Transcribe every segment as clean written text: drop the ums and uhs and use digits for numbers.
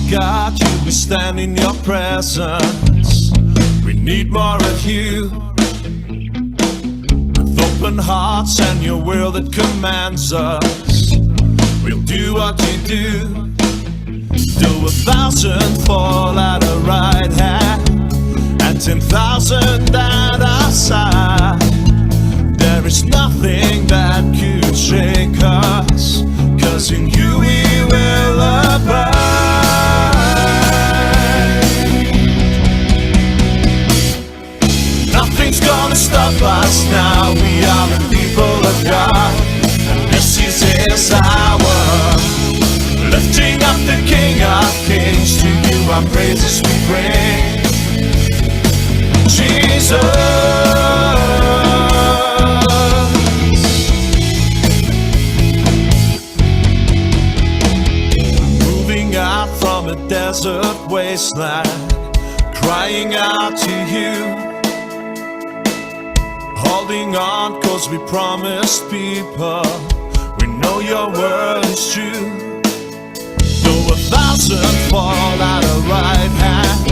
God, we stand in your presence. We need more of you. With open hearts and your will that commands us, we'll do what you do. Do 1,000 fall at our right hand and 10,000 at our side. There is nothing that could shake us, 'cause in you we will abide. Nothing's gonna stop us now. We are the people of God, and this is His hour. Lifting up the King of Kings, to you our praises we bring. Jesus. From a desert wasteland, crying out to you, holding on 'cause we promised people, we know your word is true. Though 1,000 fall at our right hand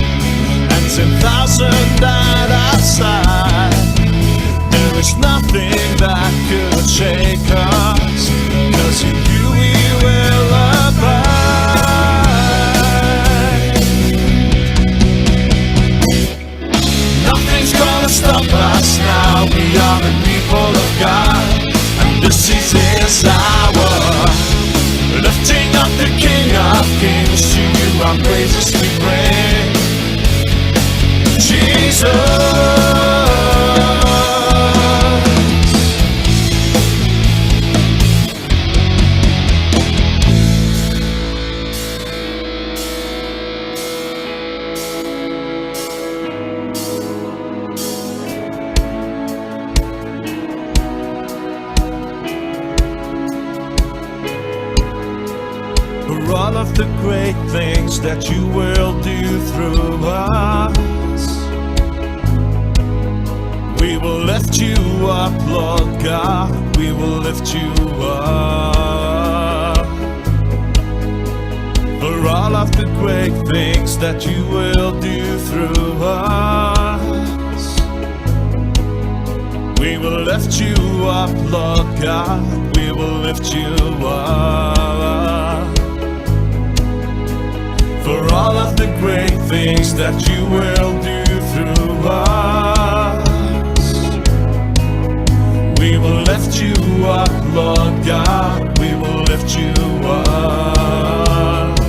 and 10,000 at our side, there is nothing that could shake us, 'cause in you we will abide. Nothing's gonna stop us now. We are the people of God, and this is His hour. Lifting up the King of Kings, to you our praises we bring. Jesus. For all of the great things that you will do through us, we will lift you up, Lord God, we will lift you up. For all of the great things that you will do through us, we will lift you up, Lord God, we will lift you up. For all of the great things that you will do through us, we will lift you up, Lord God, we will lift you up.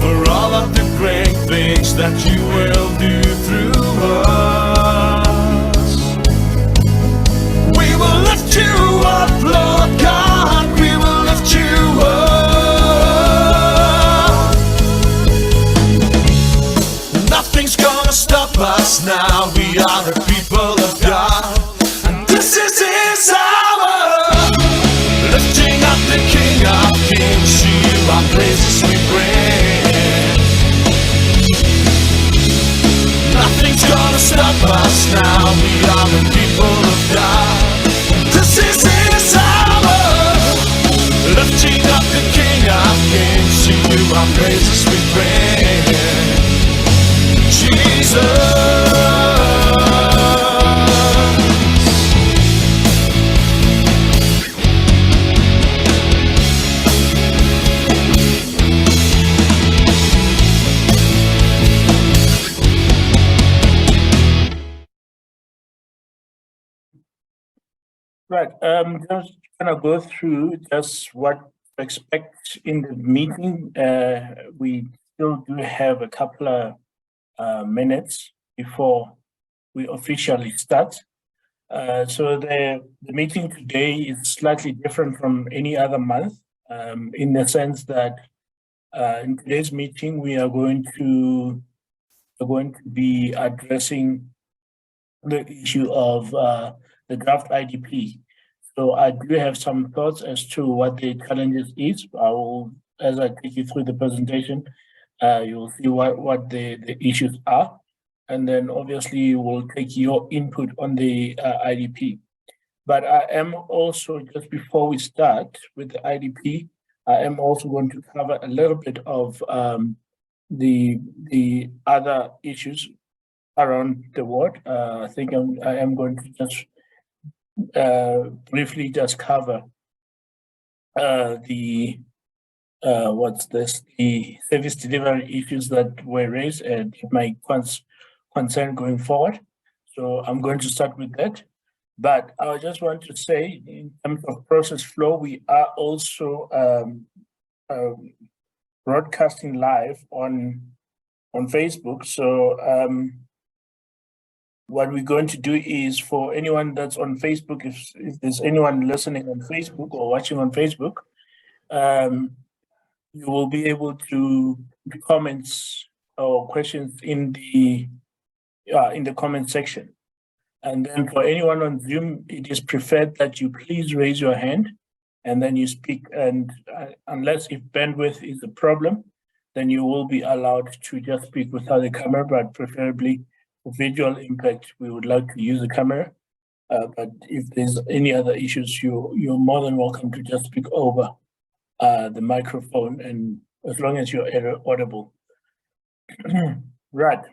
For all of the great things that you will do through us, we will lift you up, Lord God, we will lift you up. Nothing's gonna stop us now. We are the people of God, and this is His hour. Lifting up the King of Kings, to you our praises we bring. Nothing's gonna stop us now. We are the people of God, this is His hour. Lifting up the King of Kings, to you our praises we bring. Jesus. Right. Just gonna go through just what to expect in the meeting. We still do have a couple of minutes before we officially start. So the meeting today is slightly different from any other month, in the sense that in today's meeting we are going to we're going to be addressing the issue of the draft IDP. So I do have some thoughts as to what the challenges is. I will, as I take you through the presentation, you'll see what the issues are. And then obviously we'll take your input on the IDP. But I am also, just before we start with the IDP, I am also going to cover a little bit of the other issues around the world. I think I am going to just briefly just cover the service delivery issues that were raised and my concern going forward. So I'm going to start with that. But I just want to say, in terms of process flow, we are also broadcasting live on Facebook. So what we're going to do is, for anyone that's on Facebook, if there's anyone listening on Facebook or watching on Facebook, you will be able to comments or questions in the comment section. And then for anyone on Zoom, it is preferred that you please raise your hand and then you speak. And unless if bandwidth is a problem, then you will be allowed to just speak without the camera, but preferably for visual impact, we would like to use the camera. But if there's any other issues, you're more than welcome to just speak over the microphone, and as long as you're audible. Right.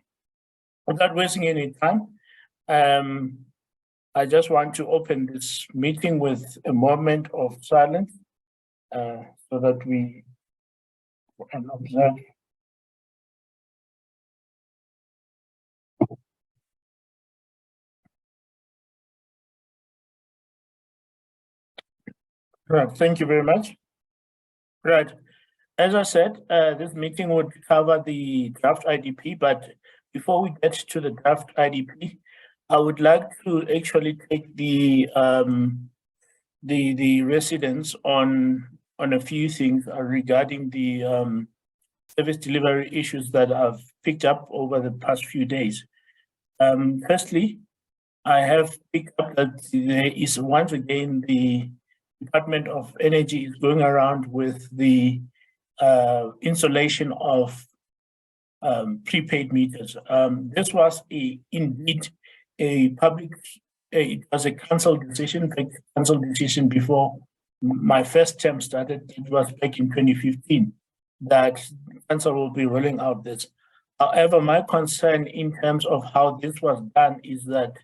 Without wasting any time, I just want to open this meeting with a moment of silence so that we can observe. Right, thank you very much. Right, as I said, this meeting would cover the draft IDP, but before we get to the draft IDP, I would like to actually take the residents on a few things regarding the service delivery issues that I've picked up over the past few days. Firstly, I have picked up that there is once again the Department of Energy is going around with the installation of prepaid meters. This was indeed a public, it was a council decision before my first term started. It was back in 2015 that council will be rolling out this. However, my concern in terms of how this was done is that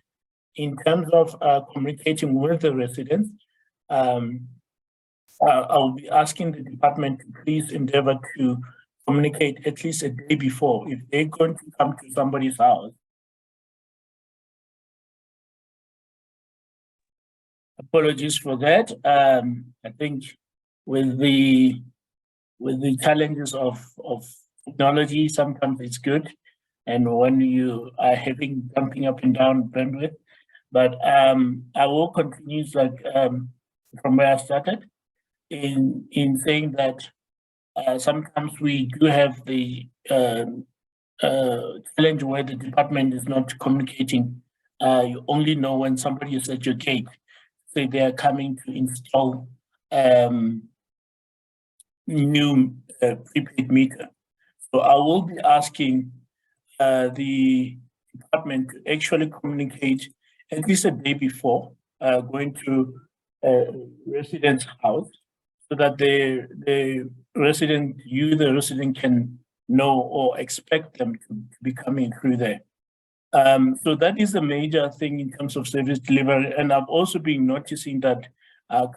in terms of communicating with the residents, I'll be asking the department to please endeavor to communicate at least a day before. If they're going to come to somebody's house, apologies for that. I think with the challenges of technology, sometimes it's good, and when you are having jumping up and down bandwidth. But I will continue from where I started in saying that sometimes we do have the challenge where the department is not communicating. You only know when somebody is at your gate, say they are coming to install new prepaid meter. So I will be asking the department to actually communicate at least a day before going to a resident's house, so that the resident can know or expect them to be coming through there. So that is the major thing in terms of service delivery. And I've also been noticing that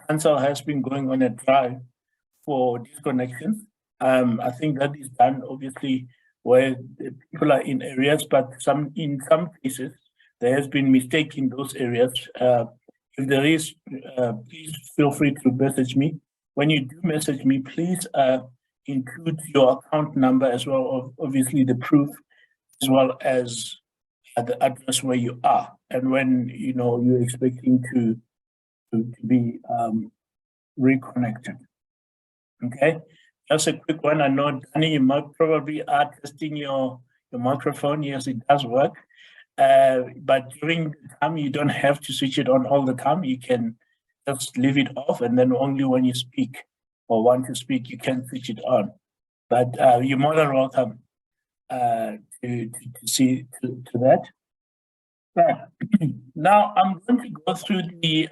council has been going on a drive for disconnections. I think that is done obviously where the people are in areas, but in some cases there has been mistake in those areas. If there is, please feel free to message me. When you do message me, please include your account number as well, obviously the proof, as well as the address where you are and when you're expecting to be reconnected. Okay, just a quick one. I know, Danny, you might probably are testing your microphone. Yes, it does work. But during the time, you don't have to switch it on all the time. You can just leave it off, and then only when you speak or want to speak, you can switch it on. But you're more than welcome to see to that. Yeah. Now I'm going to go through the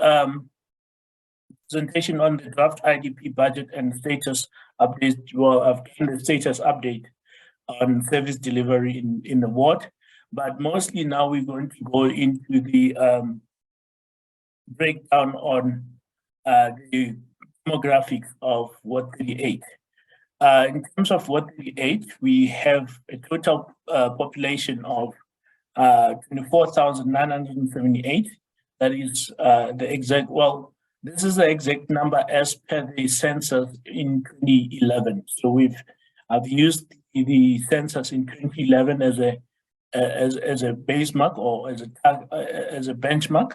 presentation on the draft IDP budget and status update. Well, I've done the status update on service delivery in the ward, but mostly now we're going to go into the breakdown on the demographics of Ward 38. In terms of Ward 38, we have a total population of 24,978. That is the exact, well, this is the exact number as per the census in 2011. So I've used the census in 2011 as a base mark or as a benchmark.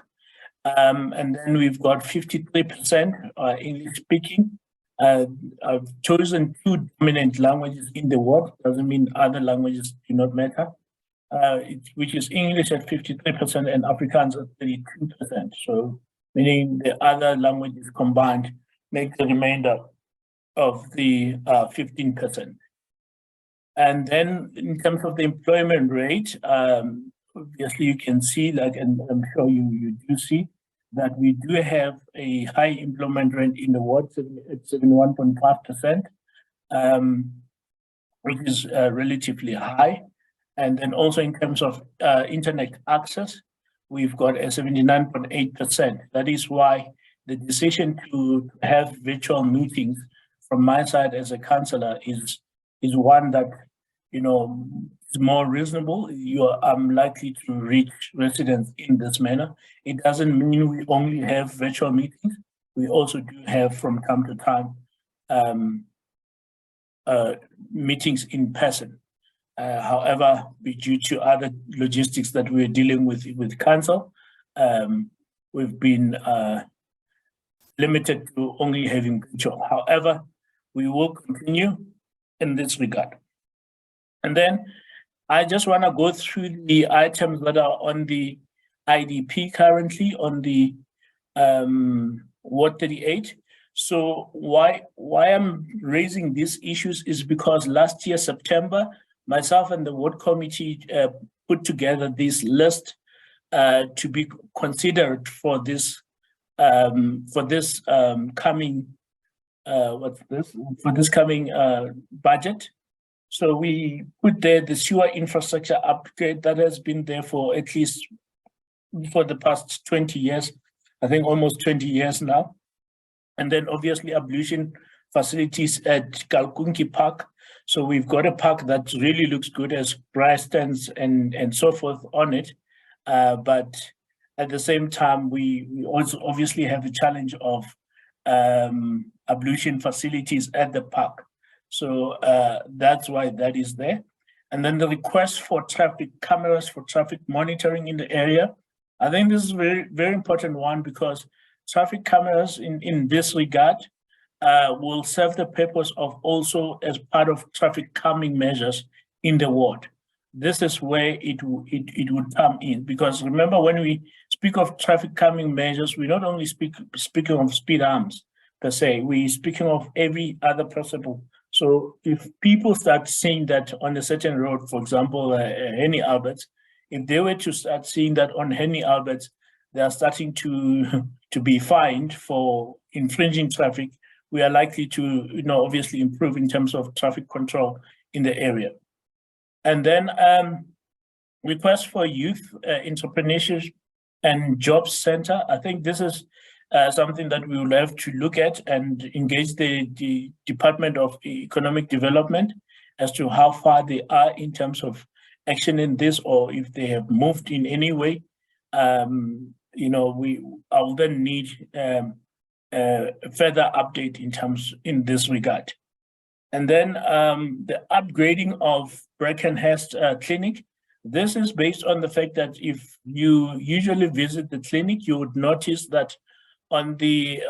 And then we've got 53% English speaking. I've chosen 2 dominant languages in the ward. Doesn't mean other languages do not matter. Which is English at 53% and Afrikaans at 32%. So meaning the other languages combined make the remainder of the 15%. And then in terms of the employment rate, obviously you can see, like, and I'm sure you do see, that we do have a high employment rate in the ward at 71.5%, which is relatively high. And then also in terms of internet access, we've got a 79.8%. That is why the decision to have virtual meetings from my side as a councillor is one that, you know, is more reasonable. I'm likely to reach residents in this manner. It doesn't mean we only have virtual meetings. We also do have from time to time meetings in person. However, due to other logistics that we're dealing with council, we've been limited to only having virtual. However, we will continue in this regard. And then I just want to go through the items that are on the IDP currently on the Ward 38. So why I'm raising these issues is because last year, September, myself and the ward committee put together this list to be considered for this coming budget. So we put there the sewer infrastructure upgrade that has been there for at least for the past 20 years, I think almost 20 years now. And then obviously ablution facilities at Kalkunki Park. So we've got a park that really looks good as grass stands and so forth on it. But at the same time, we also obviously have the challenge of ablution facilities at the park. So that's why that is there. And then the request for traffic cameras for traffic monitoring in the area. I think this is a very, very important one because traffic cameras in this regard will serve the purpose of also as part of traffic calming measures in the ward. This is where it would come in, because remember, when we speak of traffic calming measures, we're not only speaking of speed arms per se, we're speaking of every other possible. So if people start seeing that on a certain road, for example, Henny Alberts, if they were to start seeing that on Henny Alberts, they are starting to be fined for infringing traffic, we are likely to, obviously improve in terms of traffic control in the area. And then request for youth entrepreneurship and jobs center. I think this is something that we will have to look at and engage the Department of Economic Development as to how far they are in terms of action in this, or if they have moved in any way. I will then need a further update in this regard. And then the upgrading of Brackenhurst Clinic. This is based on the fact that if you usually visit the clinic, you would notice that on the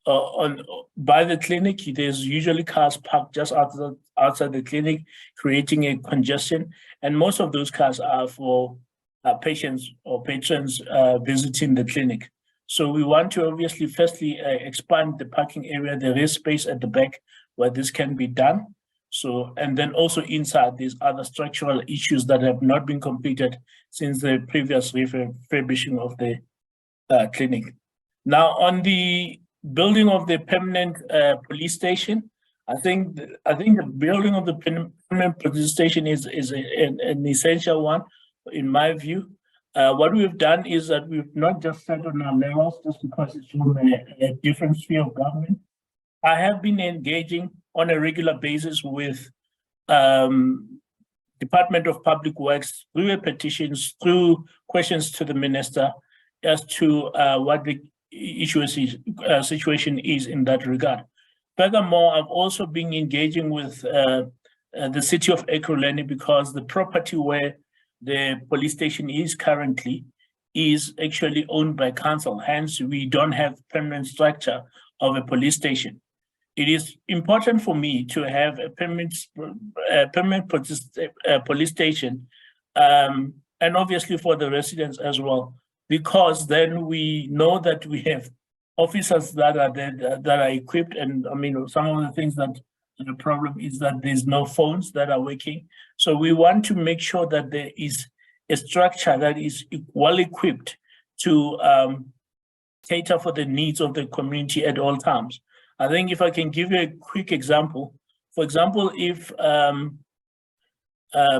by the clinic. There's usually cars parked just outside the clinic, creating a congestion, and most of those cars are for patients or patrons visiting the clinic. So we want to obviously firstly expand the parking area. There is space at the back where this can be done. So, and then also inside, these other structural issues that have not been completed since the previous refurbishing of the clinic. Now, on the building of the permanent police station, I think the building of the permanent police station is an essential one, in my view. What we've done is that we've not just set on our levels just because it's from a different sphere of government. I have been engaging on a regular basis with Department of Public Works through petitions, through questions to the minister as to what the situation is in that regard. Furthermore, I've also been engaging with the city of Ekurhuleni because the property where the police station is currently is actually owned by council. Hence, we don't have permanent structure of a police station. It is important for me to have a permanent police station, and obviously for the residents as well, because then we know that we have officers that are there, that are equipped. And I mean, some of the things that the problem is that there's no phones that are working. So we want to make sure that there is a structure that is well equipped to cater for the needs of the community at all times. I think if I can give you a quick example, for example, if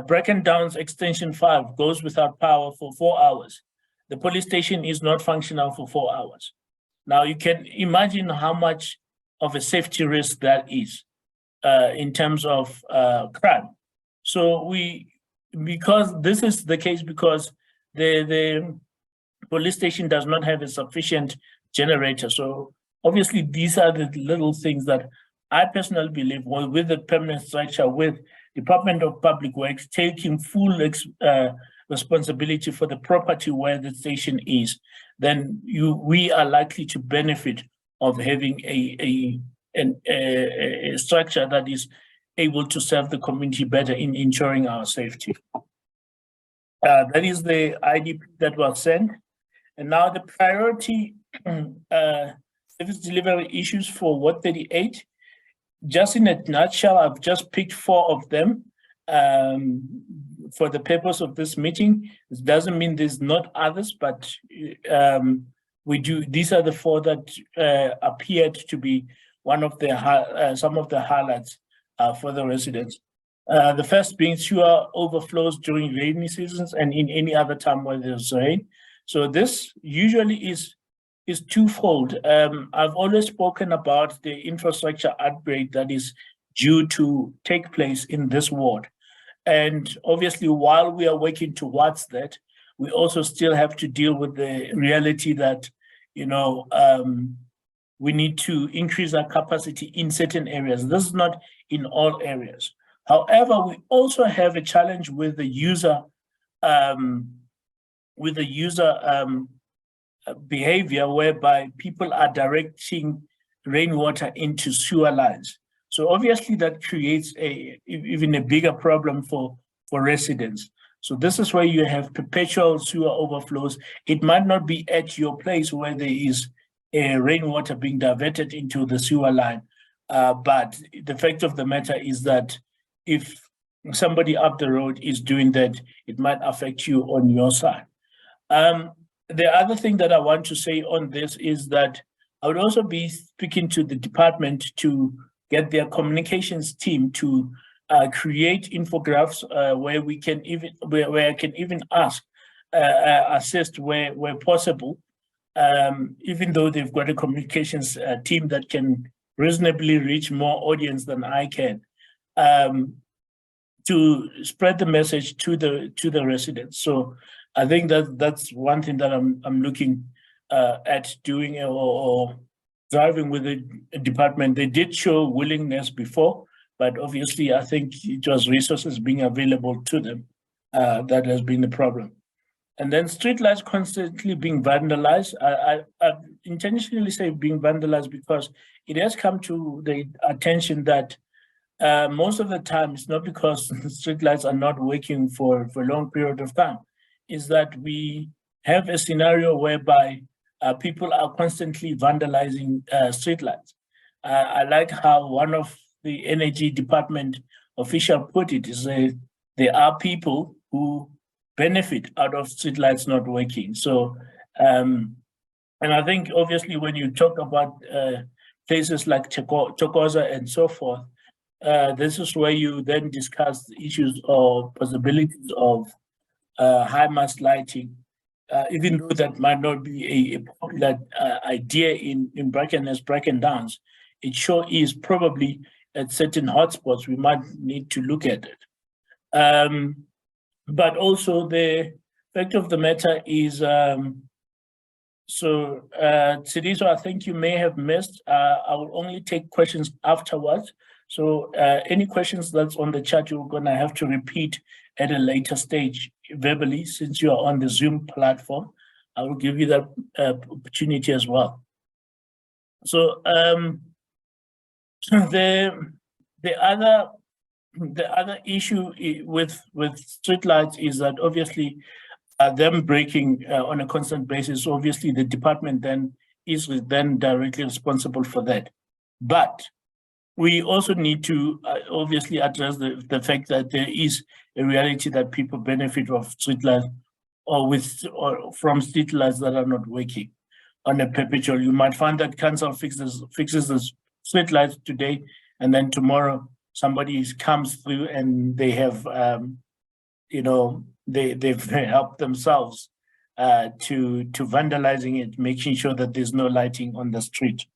Bracken Downs Extension 5 goes without power for 4 hours, the police station is not functional for 4 hours. Now you can imagine how much of a safety risk that is in terms of crime. So because this is the case, because the police station does not have a sufficient generator. So obviously these are the little things that I personally believe, well, with the permanent structure, with Department of Public Works taking full responsibility for the property where the station is, then we are likely to benefit of having a structure that is able to serve the community better in ensuring our safety. That is the IDP that was sent. And now the priority service delivery issues for Ward 38, just in a nutshell, I've just picked 4 of them for the purpose of this meeting. It doesn't mean there's not others, but we do. These are the 4 that appeared to be one of the some of the highlights for the residents. The first being sewer overflows during rainy seasons and in any other time where there's rain. So this usually is twofold. I've always spoken about the infrastructure upgrade that is due to take place in this ward. And obviously, while we are working towards that, we also still have to deal with the reality that, you know, we need to increase our capacity in certain areas. This is not in all areas. However, we also have a challenge with the user behavior, whereby people are directing rainwater into sewer lines. So obviously that creates even a bigger problem for residents. So this is where you have perpetual sewer overflows. It might not be at your place where there is rainwater being diverted into the sewer line, but the fact of the matter is that if somebody up the road is doing that, it might affect you on your side. The other thing that I want to say on this is that I would also be speaking to the department to get their communications team to create infographics where we can even where I can even assist where possible, even though they've got a communications team that can reasonably reach more audience than I can, to spread the message to the residents. So I think that's one thing that I'm looking at doing or driving with the department. They did show willingness before, but obviously I think it was resources being available to them that has been the problem. And then streetlights constantly being vandalized. I intentionally say being vandalized because it has come to the attention that most of the time it's not because streetlights are not working for a long period of time. Is that we have a scenario whereby people are constantly vandalizing streetlights. I like how one of the energy department official put it, is there are people who benefit out of streetlights not working. So, and I think obviously when you talk about places like Chokoza and so forth, this is where you then discuss the issues or possibilities of high mast lighting, even though that might not be a popular idea in Bracken Downs, it sure is probably at certain hotspots we might need to look at it. But also the fact of the matter is, Tsidiso, I think you may have missed. I will only take questions afterwards. So any questions that's on the chat, you're gonna have to repeat at a later stage verbally, since you are on the Zoom platform. I will give you that opportunity as well. So the other issue with streetlights is that obviously them breaking on a constant basis, obviously the department then is then directly responsible for that. But we also need to obviously address the fact that there is a reality that people benefit of streetlights or from streetlights that are not working on a perpetual. You might find that council fixes the streetlights today, and then tomorrow somebody comes through and they have, they've helped themselves to vandalizing it, making sure that there's no lighting on the street.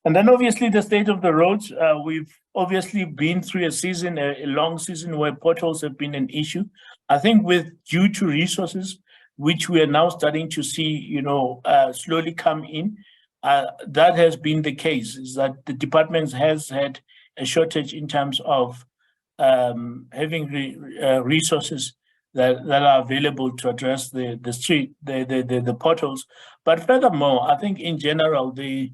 And then obviously the state of the roads, we've obviously been through a long season where potholes have been an issue. I think due to resources, which we are now starting to see, slowly come in, that has been the case, is that the department has had a shortage in terms of having resources that are available to address the potholes. But furthermore, I think in general, the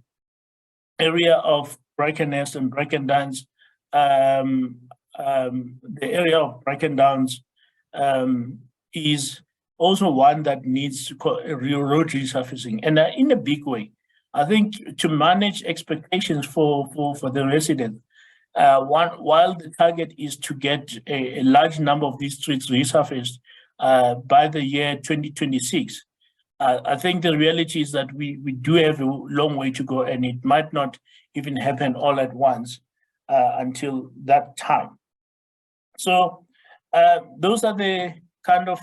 area of Brackenhurst and Bracken Downs, the area of Bracken Downs is also one that needs road resurfacing, and in a big way. I think to manage expectations for the residents, while the target is to get a large number of these streets resurfaced by the year 2026, I think the reality is that we do have a long way to go, and it might not even happen all at once until that time. So those are the kind of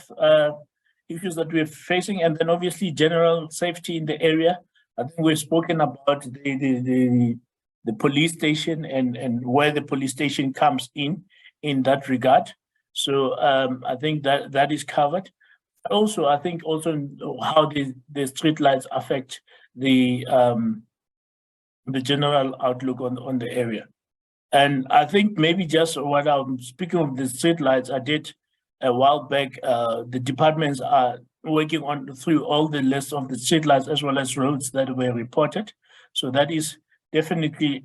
issues that we're facing, and then obviously general safety in the area. I think we've spoken about the police station and where the police station comes in that regard. So I think that is covered. Also, I think also how the streetlights affect the general outlook on the area. And I think maybe just what I'm speaking of the streetlights, I did a while back, the departments are working through all the list of the streetlights as well as roads that were reported. So that is definitely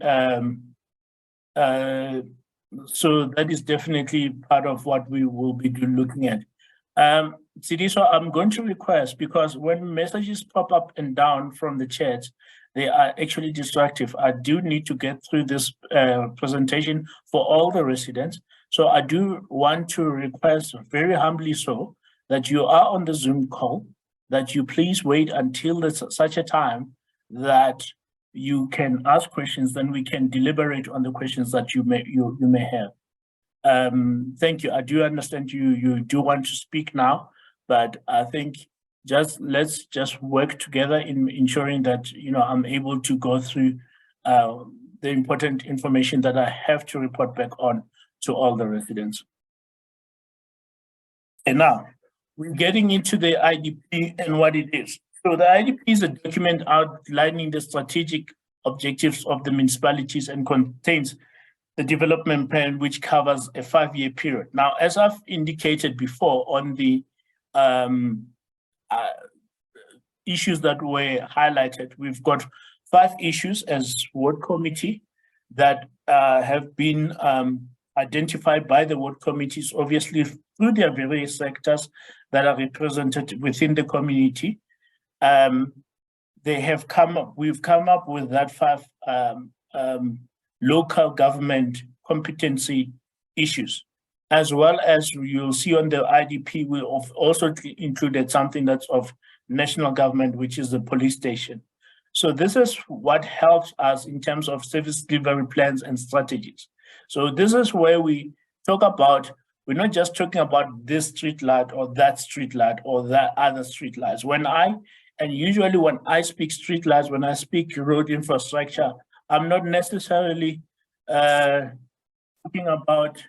part of what we will be looking at. Tsidiso, I'm going to request, because when messages pop up and down from the chat, they are actually destructive. I do need to get through this presentation for all the residents. So I do want to request very humbly so that you are on the Zoom call, that you please wait until such a time that you can ask questions, then we can deliberate on the questions that you may have. Thank you. I do understand you do want to speak now, but I think let's just work together in ensuring that I'm able to go through the important information that I have to report back on to all the residents. And now we're getting into the IDP and what it is. So the IDP is a document outlining the strategic objectives of the municipalities and contains the development plan, which covers a 5-year period. Now, as I've indicated before on the issues that were highlighted. We've got 5 issues as ward committee that have been identified by the ward committees, obviously through their various sectors that are represented within the community. We've come up with that 5 local government competency issues, as well as you'll see on the IDP, we have also included something that's of national government, which is the police station. So this is what helps us in terms of service delivery plans and strategies. So this is where we talk about, we're not just talking about this street light or that street light or that other street lights. Usually when I speak street lights, when I speak road infrastructure, I'm not necessarily talking about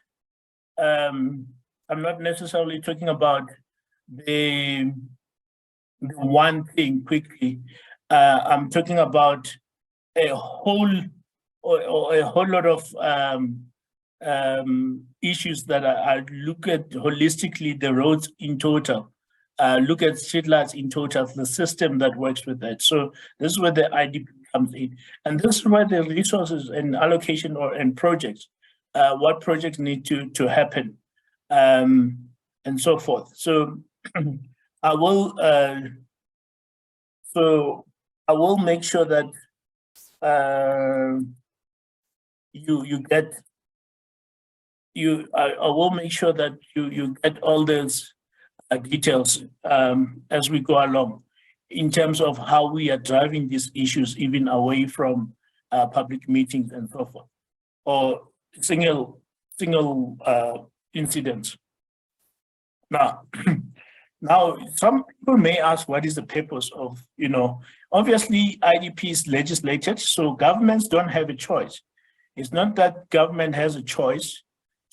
the one thing quickly. I'm talking about a whole lot of issues that I look at holistically, the roads in total, look at streetlights in total, the system that works with that. So this is where the IDP comes in, and this is where the resources and allocation and projects, what projects need to happen, and so forth. So I will make sure that I will make sure that you get all those details as we go along in terms of how we are driving these issues, even away from public meetings and so forth, or single incidents. Now, some people may ask, what is the purpose of, obviously IDP is legislated, so governments don't have a choice. It's not that government has a choice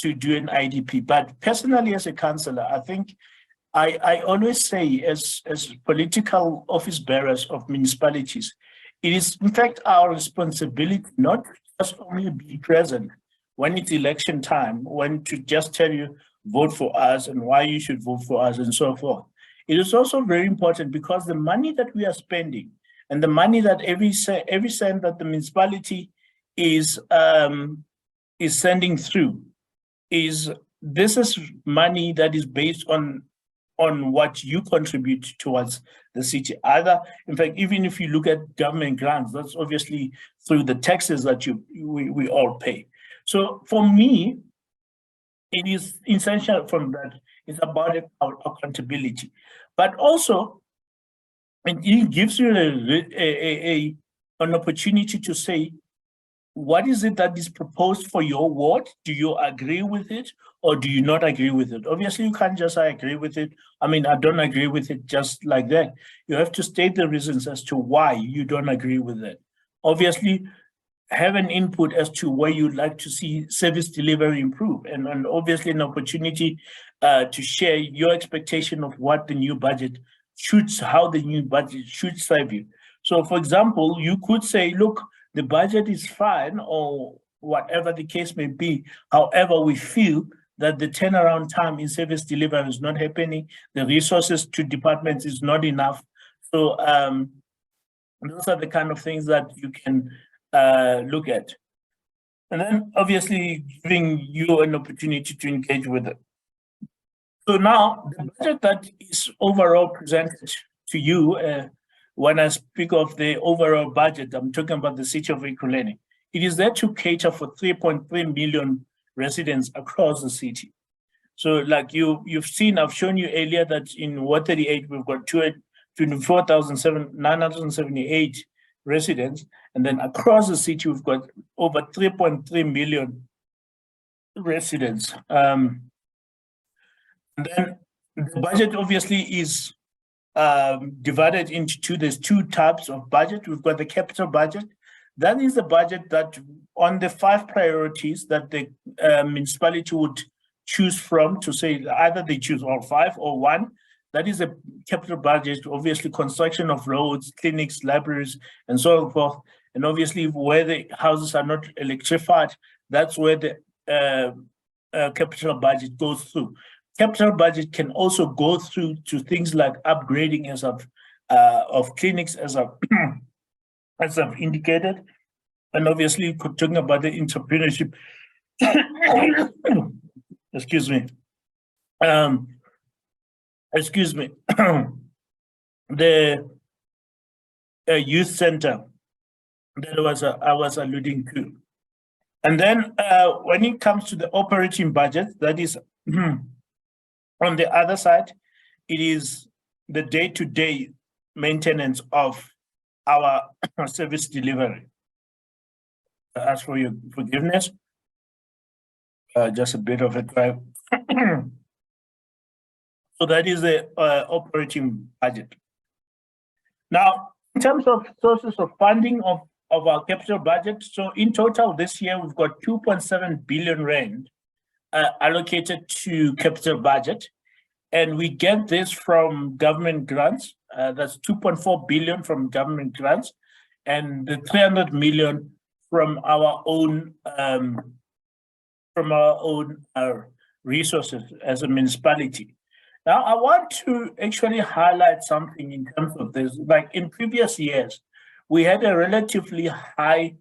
to do an IDP, but personally as a councillor, I think I always say as political office bearers of municipalities, it is in fact our responsibility not just only be present when it's election time, when to just tell you, vote for us and why you should vote for us and so forth. It is also very important because the money that we are spending and the money that every cent that the municipality is sending through is money that is based on what you contribute towards the city. In fact, even if you look at government grants, that's obviously through the taxes that we all pay. So for me, it is essential from that. It's about accountability, but also it gives you an opportunity to say, what is it that is proposed for your ward? Do you agree with it or do you not agree with it? Obviously, you can't just say I agree with it. I mean, I don't agree with it just like that. You have to state the reasons as to why you don't agree with it. Obviously, have an input as to where you'd like to see service delivery improve, and obviously an opportunity to share your expectation of what the new budget how the new budget should serve you. So, for example, you could say, look, the budget is fine, or whatever the case may be. However, we feel that the turnaround time in service delivery is not happening. The resources to departments is not enough. So those are the kind of things that you can look at. And then obviously giving you an opportunity to engage with it. So now the budget that is overall presented to you, when I speak of the overall budget, I'm talking about the city of Ekurhuleni. It is there to cater for 3.3 million residents across the city. So like you've seen, I've shown you earlier that in Ward 38, we've got 24,978 residents. And then across the city, we've got over 3.3 million residents. And then the budget obviously is divided into there's 2 types of budget. We've got the capital budget. That is the budget that on the 5 priorities that the municipality would choose from, to say either they choose all 5 or 1. That is a capital budget, obviously construction of roads, clinics, libraries, and so forth. And obviously where the houses are not electrified, that's where the capital budget goes through. capital budget can also go through to things like upgrading of clinics, as I've indicated, and obviously talking about the entrepreneurship. Excuse me. Excuse me. The youth center that I was alluding to. And then when it comes to the operating budget, that is on the other side, it is the day-to-day maintenance of our service delivery. I ask for your forgiveness. Just a bit of a drive. So that is the operating budget. Now, in terms of sources of funding of our capital budget, so in total this year, we've got 2.7 billion rand allocated to capital budget. And we get this from government grants. That's 2.4 billion from government grants, and the 300 million from our own resources as a municipality. Now, I want to actually highlight something in terms of this. Like in previous years, we had a relatively high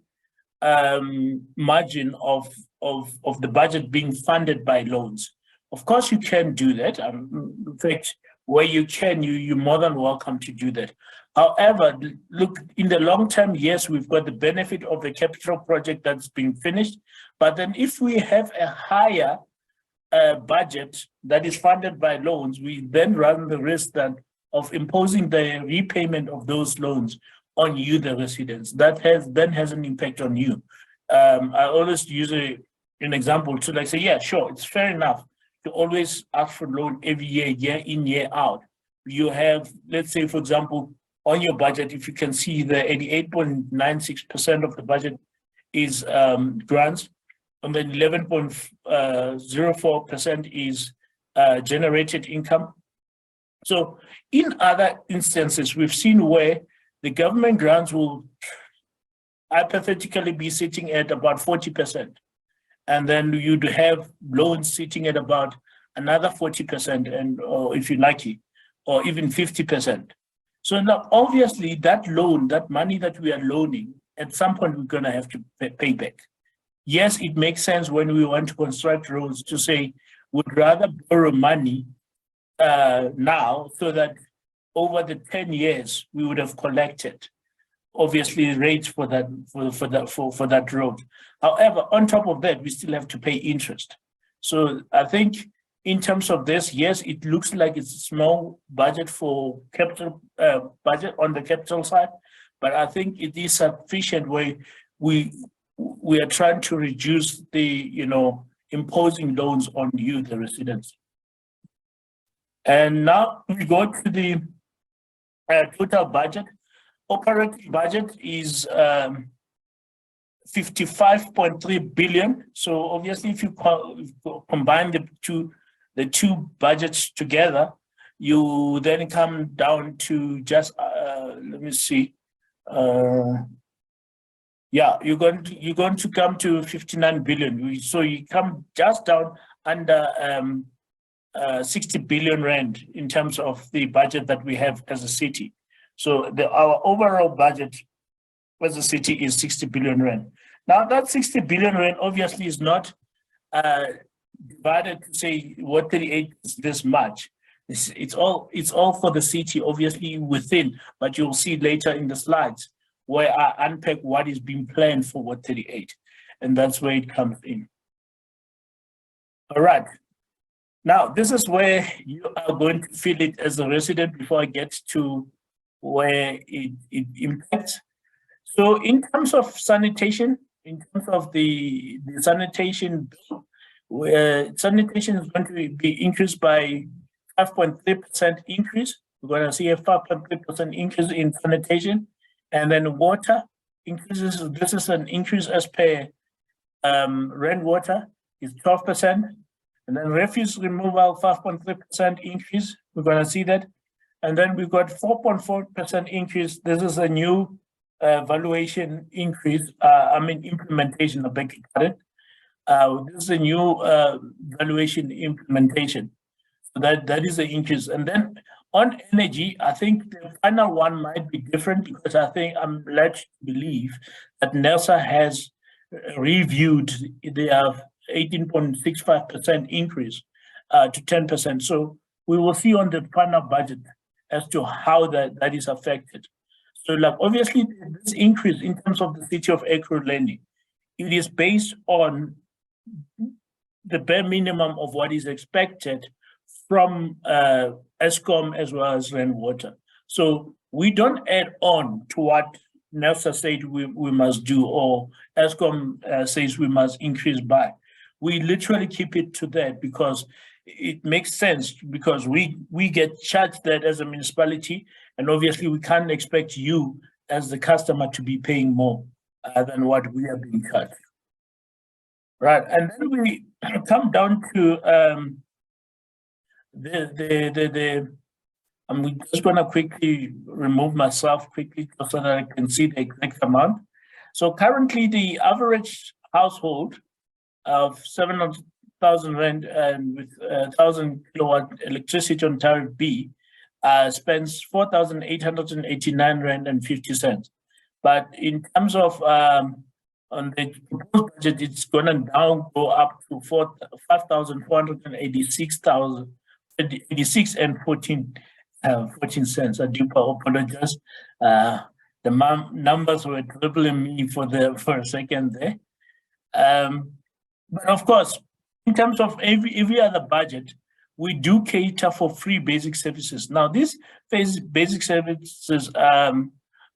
margin of the budget being funded by loans. Of course, you can do that. In fact, where you can, you're more than welcome to do that. However, look, in the long term, yes, we've got the benefit of the capital project that's been finished. But then if we have a higher budget that is funded by loans, we then run the risk of imposing the repayment of those loans on you, the residents. That then has an impact on you. I always use an example to say, yeah, sure, it's fair enough to always ask for loan every year, year in, year out. You have, let's say, for example, on your budget, if you can see the 88.96% of the budget is grants, and then 11.04% is generated income. So in other instances, we've seen where the government grants will hypothetically be sitting at about 40%. And then you'd have loans sitting at about another 40%, or if you're lucky, or even 50%. So now, obviously, that loan, that money that we are loaning, at some point we're going to have to pay back. Yes, it makes sense when we want to construct roads to say we'd rather borrow money now so that over the 10 years we would have collected, obviously, rates for that road. However, on top of that, we still have to pay interest. So I think in terms of this, yes, it looks like it's a small budget for capital budget on the capital side, but I think it is sufficient where we are trying to reduce the imposing loans on you, the residents. And now we go to the total budget. Operating budget is 55.3 billion. So obviously, if you combine the two budgets together, you then come down to just let me see. Yeah, you're going to come to 59 billion. So you come just down under 60 billion rand in terms of the budget that we have as a city. So our overall budget as a city is 60 billion rand. Now that 60 billion rand obviously is not divided to say what 38 is this much. It's all for the city, obviously within, but you'll see later in the slides where I unpack what is being planned for what 38, and that's where it comes in. All right. Now, this is where you are going to feel it as a resident before I get to where it impacts. So in terms of sanitation, in terms of the sanitation bill, sanitation is going to be increased by 5.3% increase. We're going to see a 5.3% increase in sanitation. And then water increases. This is an increase as per rainwater is 12%. And then refuse removal, 5.3% increase. We're going to see that. And then we've got 4.4% increase. This is a new valuation increase. Implementation, I beg your pardon. This is a new valuation implementation. So that is the increase. And then on energy, I think the final one might be different because I'm led to believe that NERSA has reviewed their 18.65% increase to 10%. So we will see on the final budget as to how that is affected. So like obviously this increase in terms of the city of Ekurhuleni, it is based on the bare minimum of what is expected from Eskom as well as rainwater. So we don't add on to what NERSA said we must do or Eskom says we must increase by. We literally keep it to that because it makes sense because we get charged that as a municipality, and obviously we can't expect you as the customer to be paying more than what we are being charged. Right, and then we come down to I'm just going to quickly remove myself quickly so that I can see the exact amount. So currently the average household of 700,000 rand and with 1,000 kilowatt electricity on tariff B spends 4,889 rand and 50 cents. But in terms of on the proposed budget, it's going to now go up to 5,486 and 14 cents. I do apologize. The numbers were dribbling me for a second there. But of course, in terms of every other budget, we do cater for free basic services. Now, these basic services,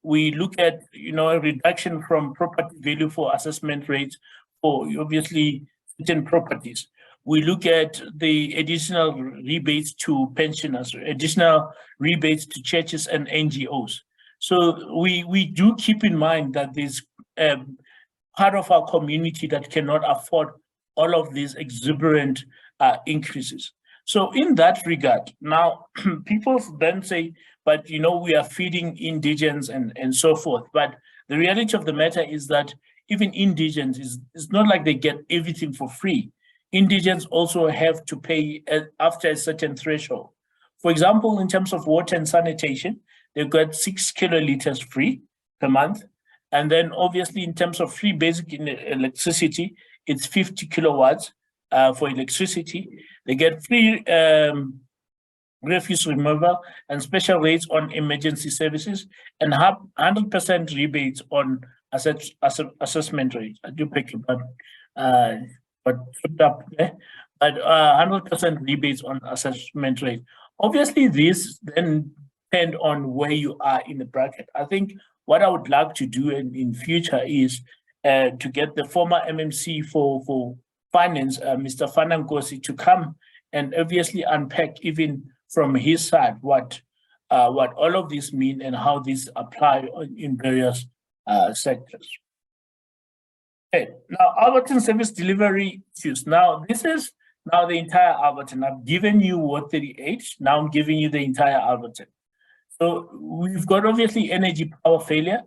we look at a reduction from property value for assessment rates for obviously certain properties. We look at the additional rebates to pensioners, additional rebates to churches and NGOs. So we do keep in mind that there's part of our community that cannot afford all of these exuberant increases. So in that regard, now people then say, but we are feeding indigents and so forth. But the reality of the matter is that even indigents, it's not like they get everything for free. Indigents also have to pay after a certain threshold. For example, in terms of water and sanitation, they've got 6 kiloliters free per month. And then obviously in terms of free basic electricity, it's 50 kilowatts for electricity. They get free refuse removal and special rates on emergency services and have 100% rebates on assessment rates. I do pick it up, but tripped up there. But 100% rebates on assessment rate. Obviously, this then depend on where you are in the bracket. I think what I would like to do in future is to get the former MMC for finance, Mr. Fanankosi, to come and obviously unpack even from his side what all of this mean and how these apply in various sectors. Okay, now Alberton service delivery issues. Now this is the entire Alberton. I've given you Ward 38. Now I'm giving you the entire Alberton. So we've got obviously energy power failure.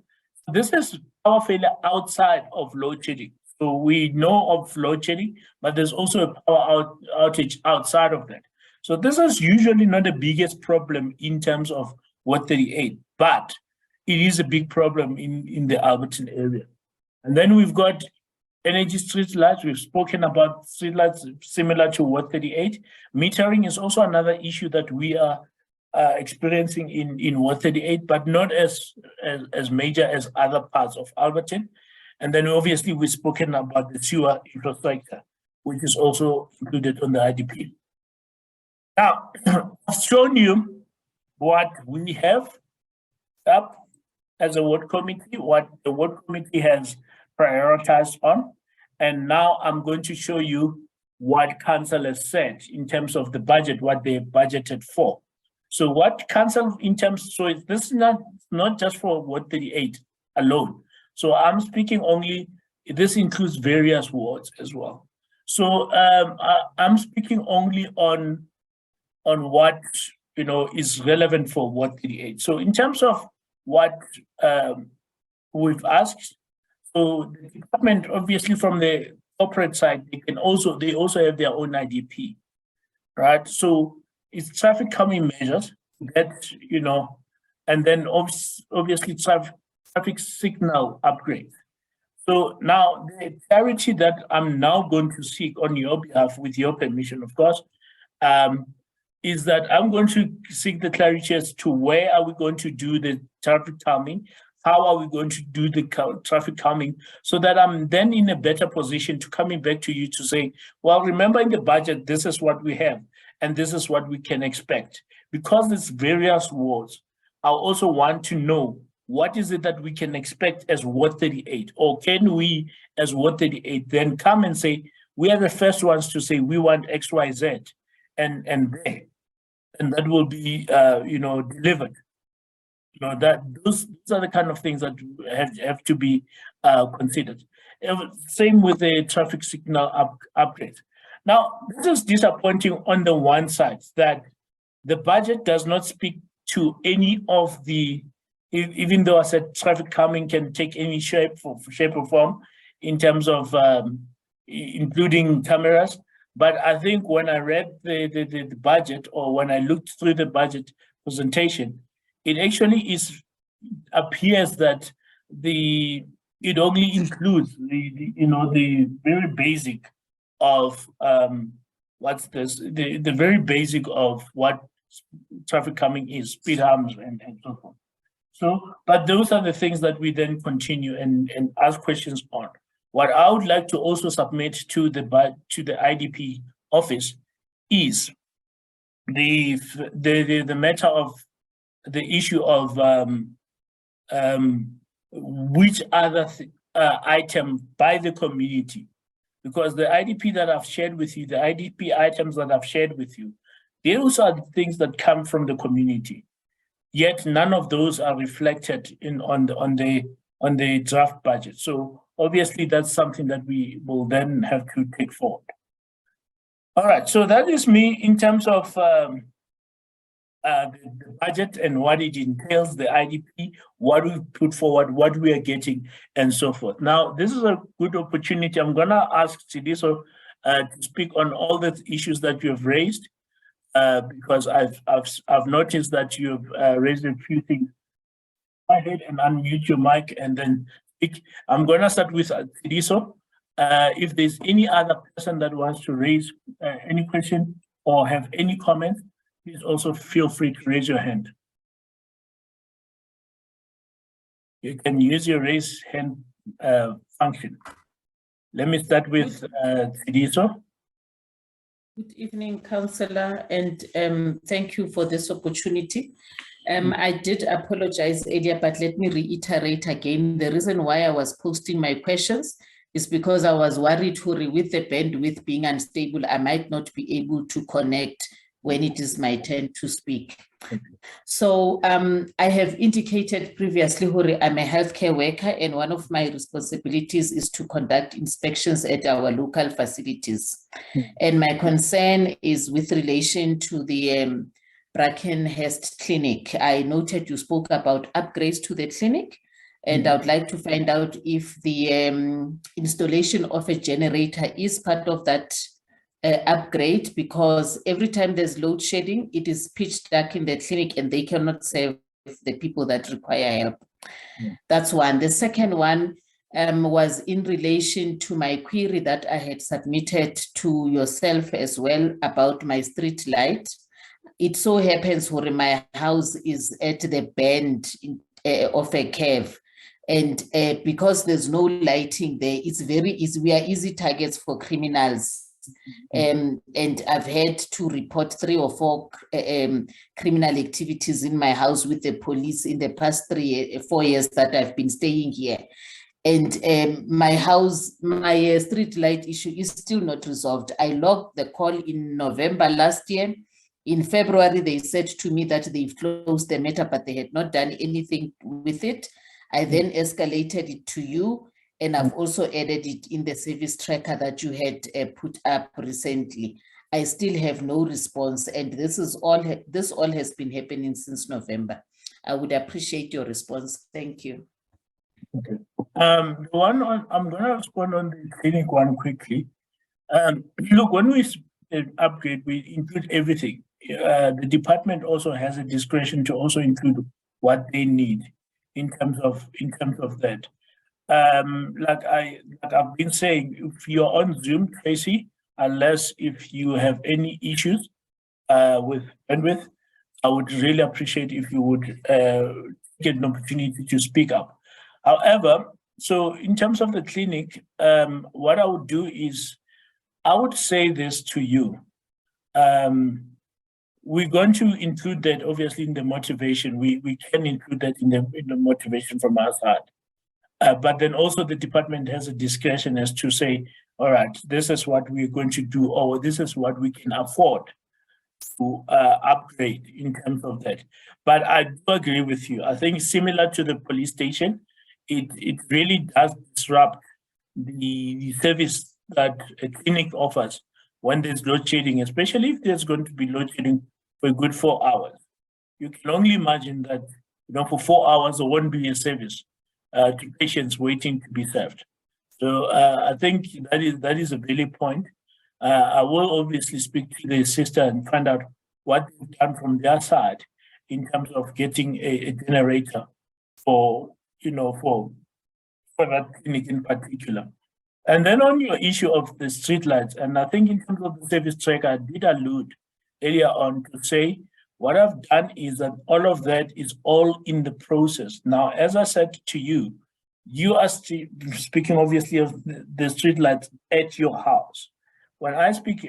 This is power failure outside of load shedding. So we know of load shedding, but there's also a power outage outside of that. So this is usually not the biggest problem in terms of Ward 38, but it is a big problem in the Alberton area. And then we've got energy street lights. We've spoken about street lights similar to Ward 38. Metering is also another issue that we are experiencing in Ward 38, but not as major as other parts of Alberton. And then obviously we've spoken about the sewer infrastructure, which is also included on the IDP. Now, I've shown you what we have up as a ward committee, what the ward committee has prioritized on. And now I'm going to show you what council has said in terms of the budget, what they budgeted for. So what council in terms, so this is not just for Ward 38 alone. So I'm speaking only, this includes various wards as well. So I'm speaking only on what is relevant for Ward 38. So in terms of what we've asked, so the department, obviously from the corporate side, they also have their own IDP, right? So is traffic calming measures that, you know, and then obviously traffic signal upgrades. So now the clarity that I'm now going to seek on your behalf, with your permission, of course, is that I'm going to seek the clarity as to where are we going to do the traffic calming, how are we going to do the traffic calming, so that I'm then in a better position to coming back to you to say, well, remember in the budget, this is what we have, and this is what we can expect. Because there's various wards, I also want to know what is it that we can expect as Ward 38, or can we, as Ward 38, then come and say, we are the first ones to say we want X, Y, Z, and that will be, you know, delivered. You know, that those are the kind of things that have to be considered. Same with the traffic signal upgrade. Now, this is disappointing on the one side, that the budget does not speak to any of the, even though I said traffic calming can take any shape or form in terms of including cameras. But I think when I read the budget, or when I looked through the budget presentation, it actually appears that it only includes the very basic of the very basic of what traffic calming is, speed humps and so forth. So, but those are the things that we then continue and ask questions on. What I would like to also submit to the IDP office is the matter of the issue of which other item by the community, because the IDP that I've shared with you, the IDP items that I've shared with you, those are the things that come from the community. Yet none of those are reflected on the draft budget. So obviously that's something that we will then have to take forward. All right, so that is me in terms of the budget and what it entails, the IDP, what we put forward, what we are getting, and so forth. Now, this is a good opportunity. I'm gonna ask Sidiso to speak on all the issues that you have raised, because I've noticed that you've raised a few things. Go ahead and unmute your mic and then speak. I'm gonna start with Sidiso. If there's any other person that wants to raise any question or have any comment, please also feel free to raise your hand. You can use your raise hand function. Let me start with Sidiso. Good evening, Councillor, and thank you for this opportunity. I did apologize earlier, but let me reiterate again. The reason why I was posting my questions is because I was worried with the bandwidth being unstable, I might not be able to connect when it is my turn to speak. So I have indicated previously, Hori, I'm a healthcare worker, and one of my responsibilities is to conduct inspections at our local facilities. And my concern is with relation to the Brackenhurst Clinic. I noted you spoke about upgrades to the clinic, and I would like to find out if the installation of a generator is part of that upgrade, because every time there's load shedding, it is pitch dark in the clinic and they cannot serve the people that require help. That's one. The second one was in relation to my query that I had submitted to yourself as well about my street light. It so happens where my house is at the bend of a curve. And because there's no lighting there, it's very easy. We are easy targets for criminals. And I've had to report 3 or 4 criminal activities in my house with the police in the past 4 years that I've been staying here. And my street light issue is still not resolved. I logged the call in November last year. In February, they said to me that they've closed the matter, but they had not done anything with it. I then escalated it to you, and I've also added it in the service tracker that you had put up recently. I still have no response, and this all has been happening since November. I would appreciate your response. Thank you. Okay. I'm going to respond on the clinic one quickly. Look, when we upgrade, we include everything. the department also has a discretion to also include what they need in terms of that. Like I've been saying, if you're on Zoom, Tracy, unless if you have any issues with bandwidth, I would really appreciate if you would get an opportunity to speak up. However, so in terms of the clinic, what I would do is I would say this to you. We're going to include that obviously in the motivation. We can include that in the motivation from our side. But then also the department has a discretion as to say, all right, this is what we're going to do, or this is what we can afford to upgrade in terms of that. But I do agree with you. I think similar to the police station, it really does disrupt the service that a clinic offers when there's load shedding, especially if there's going to be load shedding for a good 4 hours. You can only imagine that, for 4 hours there won't be a service to patients waiting to be served. So I think that is a valid point. I will obviously speak to the sister and find out what they've done from their side in terms of getting a generator for that clinic in particular. And then on your issue of the streetlights, and I think in terms of the service tracker, I did allude earlier on to say what I've done is that all of that is all in the process. Now, as I said to you, you are speaking obviously of the streetlights at your house. When I speak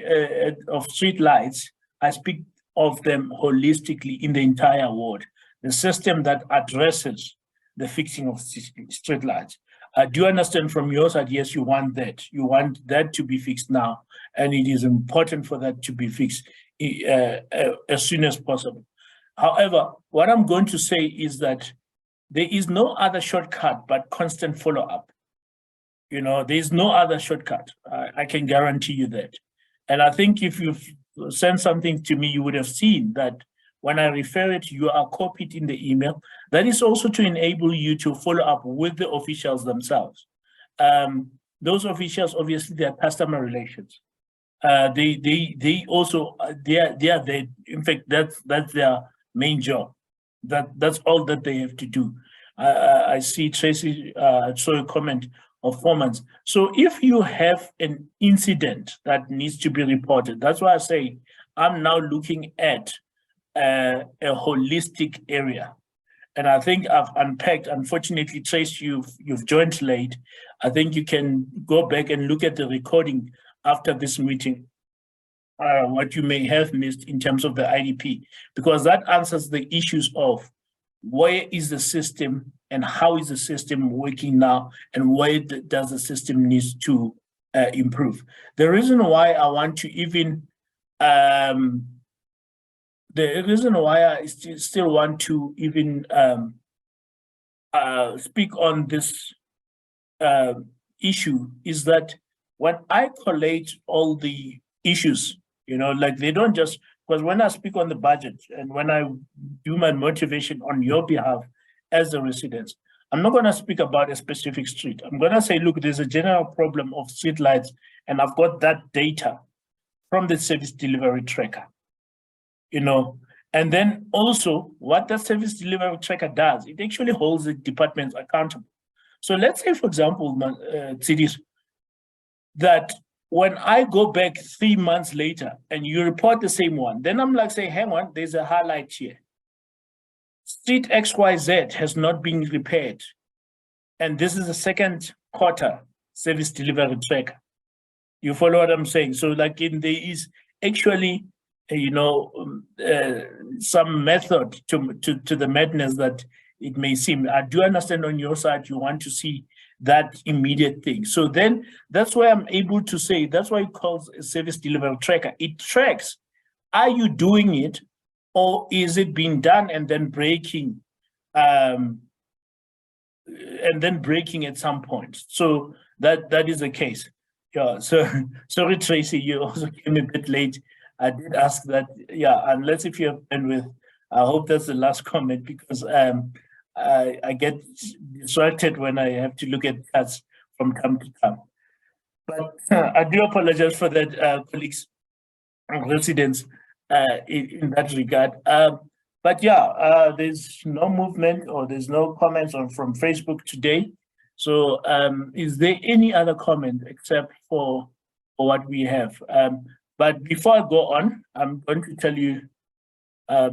of streetlights, I speak of them holistically in the entire ward, the system that addresses the fixing of streetlights. I do understand from your side, yes, you want that. You want that to be fixed now, and it is important for that to be fixed as soon as possible. However, what I'm going to say is that there is no other shortcut but constant follow-up. There is no other shortcut. I can guarantee you that. And I think if you've sent something to me, you would have seen that when I refer it, you are copied in the email. That is also to enable you to follow up with the officials themselves. Those officials, obviously, they are customer relations. They also are there. In fact, that's their main job. That's all that they have to do. I see Tracy saw a comment of 4 months. So if you have an incident that needs to be reported, that's why I say I'm now looking at a holistic area. And I think I've unpacked, unfortunately, Trace, you've joined late. I think you can go back and look at the recording after this meeting, what you may have missed in terms of the IDP, because that answers the issues of where is the system and how is the system working now and where does the system need to improve. The reason why I want to even the reason why I still want to even speak on this issue is that when I collate all the issues, like they don't just, because when I speak on the budget and when I do my motivation on your behalf as the residents, I'm not going to speak about a specific street. I'm going to say, look, there's a general problem of street lights, and I've got that data from the service delivery tracker. And then also what the service delivery tracker does, it actually holds the departments accountable. So let's say, for example, cities, that when I go back 3 months later and you report the same one, then I'm like, say, hang on, there's a highlight here. Street XYZ has not been repaired. And this is the second quarter service delivery tracker. You follow what I'm saying? So like there is actually, some method to the madness that it may seem. I do understand on your side, you want to see that immediate thing. So then that's why I'm able to say, that's why it calls a service delivery tracker. It tracks, are you doing it or is it being done and then breaking at some point? So that is the case. Yeah, so sorry, Tracy, you also came a bit late. I did ask that, yeah, unless if you have been with, I hope that's the last comment, because I get distracted when I have to look at cards from time to time. But I do apologize for that, colleagues and residents. in that regard. But yeah, there's no movement or there's no comments from Facebook today. So is there any other comment except for what we have? But before I go on, I'm going to tell you,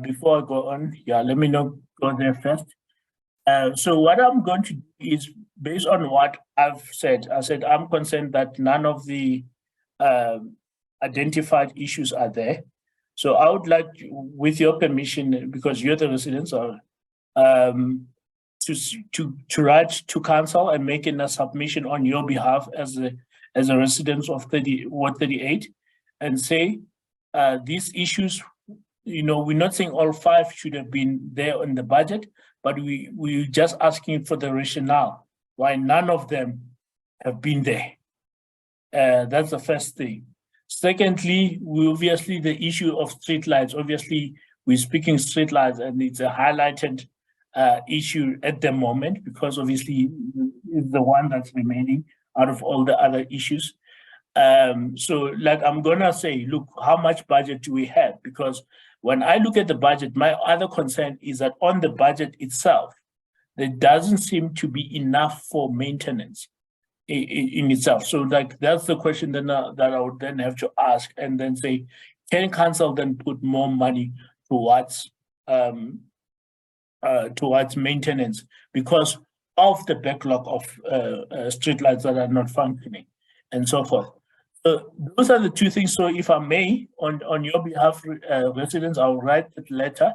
before I go on, yeah, let me not go there first. So what I'm going to do is, based on what I've said, I said I'm concerned that none of the identified issues are there. So I would like, with your permission, because you're the residents, to write to council and making a submission on your behalf as a resident of Ward 38, and say these issues, we're not saying all 5 should have been there in the budget, but we're just asking for the rationale why none of them have been there. That's the first thing. Secondly, obviously the issue of streetlights. Obviously, we're speaking streetlights, and it's a highlighted issue at the moment, because obviously it's the one that's remaining out of all the other issues. So like I'm gonna say, look, how much budget do we have? Because when I look at the budget, my other concern is that on the budget itself, there doesn't seem to be enough for maintenance in itself. So like that's the question that I would then have to ask, and then say, can council then put more money towards maintenance because of the backlog of streetlights that are not functioning and so forth. Those are the 2 things. So if I may, on your behalf, residents, I'll write that letter,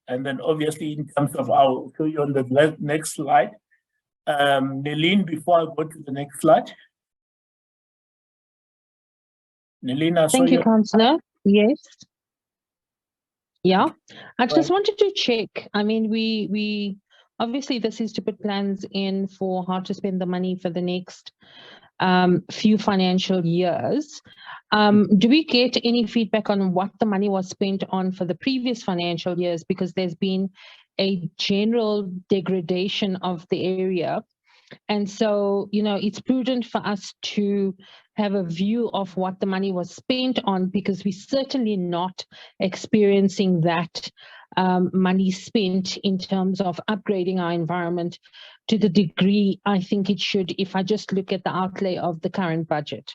and then obviously in terms of, I'll show you on the next slide. Nelene, before I go to the next slide. Nelene, I saw Thank you, Councillor. Yes. Yeah, I just Right. wanted to check. I mean, we obviously this is to put plans in for how to spend the money for the next few financial years. Do we get any feedback on what the money was spent on for the previous financial years? Because there's been a general degradation of the area. And so, it's prudent for us to have a view of what the money was spent on, because we're certainly not experiencing that money spent in terms of upgrading our environment to the degree I think it should, if I just look at the outlay of the current budget.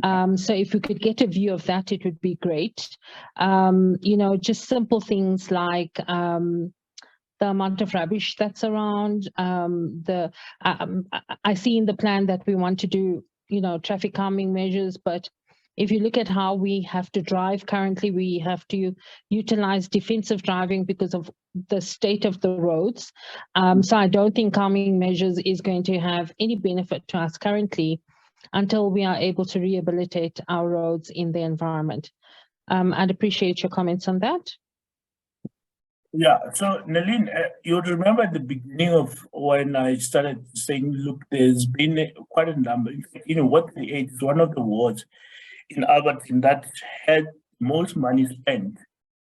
So if we could get a view of that, it would be great. Just simple things like the amount of rubbish that's around. I see in the plan that we want to do, traffic calming measures, but if you look at how we have to drive currently, we have to utilize defensive driving because of the state of the roads. So I don't think calming measures is going to have any benefit to us currently until we are able to rehabilitate our roads in the environment. I'd appreciate your comments on that. Yeah, so Nelene, you would remember at the beginning of when I started saying, look, there's been quite a number, Ward 38 is one of the wards in Alberton that had most money spent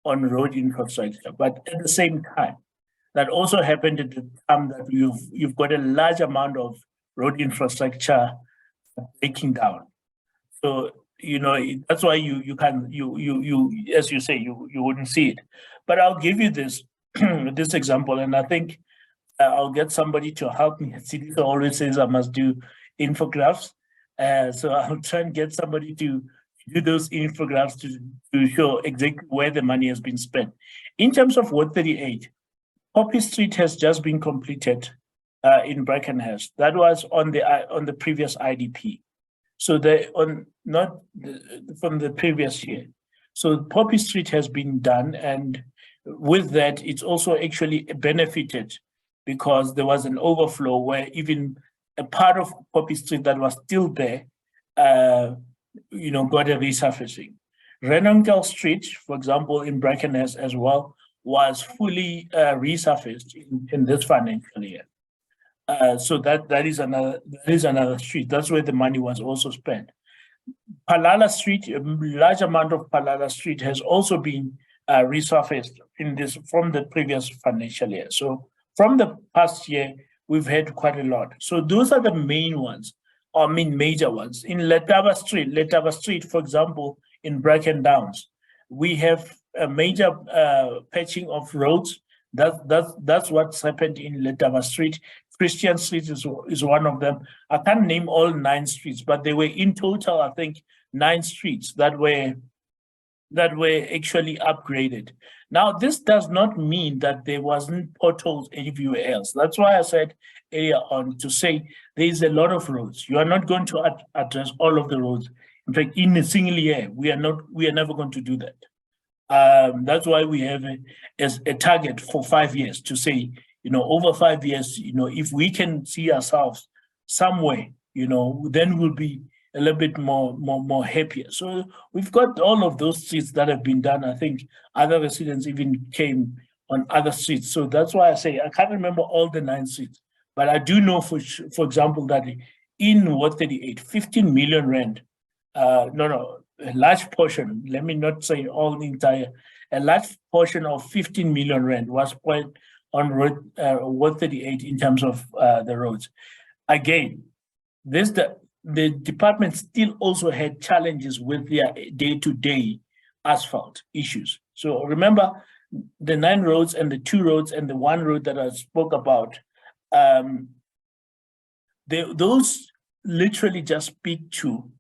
on road infrastructure. But at the same time, that also happened at the time that you've got a large amount of road infrastructure breaking down. So, that's why you as you say, you wouldn't see it. But I'll give you this this example, and I think I'll get somebody to help me. CDC always says I must do infographics, so I'll try and get somebody to do those infographics to show exactly where the money has been spent. In terms of Ward 38, Poppy Street has just been completed in Brackenhurst. That was on the previous IDP. So not from the previous year. So Poppy Street has been done, and with that, it's also actually benefited because there was an overflow where even a part of Poppy Street that was still there, got a resurfacing. Renonkel Street, for example, in Brackenhurst as well, was fully resurfaced in this financial year. So that is another street. That's where the money was also spent. Palala Street, a large amount of Palala Street has also been resurfaced from the previous financial year. So from the past year, we've had quite a lot. So those are the main ones, major ones. In Cllr Thavha Street, for example, in Bracken Downs, we have a major patching of roads. That's what's happened in Letaba Street. Christian Street is one of them. I can't name all 9 streets, but there were in total, I think, 9 streets that were actually upgraded. Now, this does not mean that there wasn't potholes anywhere else. That's why I said earlier on to say there is a lot of roads. You are not going to address all of the roads. In fact, in a single year, we are never going to do that. That's why we have a target for 5 years to say, over 5 years, if we can see ourselves somewhere, then we'll be a little bit more happier. So we've got all of those streets that have been done. I think other residents even came on other streets. So that's why I say I can't remember all the 9 streets, but I do know for example, that in Ward 38, 15 million rand, a large portion, let me not say all the entire, a large portion of 15 million rand was spent on Ward 38 in terms of the roads. Again, the department still also had challenges with their day-to-day asphalt issues. So remember, the 9 roads and the 2 roads and the 1 road that I spoke about, those literally just speak to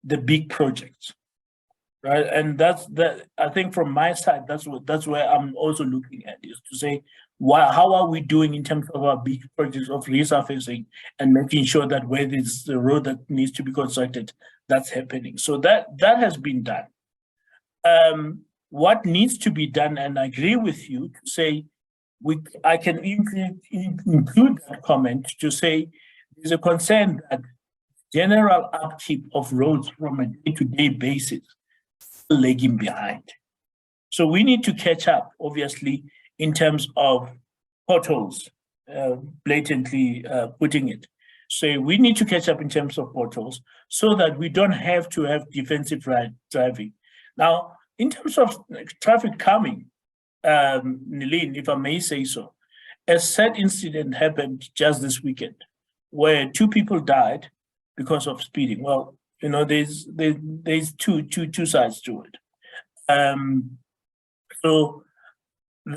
the big projects, right? And I think from my side, that's where I'm also looking at, is to say, how are we doing in terms of our big projects of resurfacing and making sure that where there's the road that needs to be constructed, that's happening. So that has been done. What needs to be done, and I agree with you to say, I can include that comment to say there's a concern that general upkeep of roads from a day-to-day basis is lagging behind. So we need to catch up, obviously, in terms of potholes, blatantly putting it. So we need to catch up in terms of potholes so that we don't have to have defensive driving. Now, in terms of traffic calming, Nilin, if I may say so, a sad incident happened just this weekend where 2 people died because of speeding. Well, there's two sides to it. So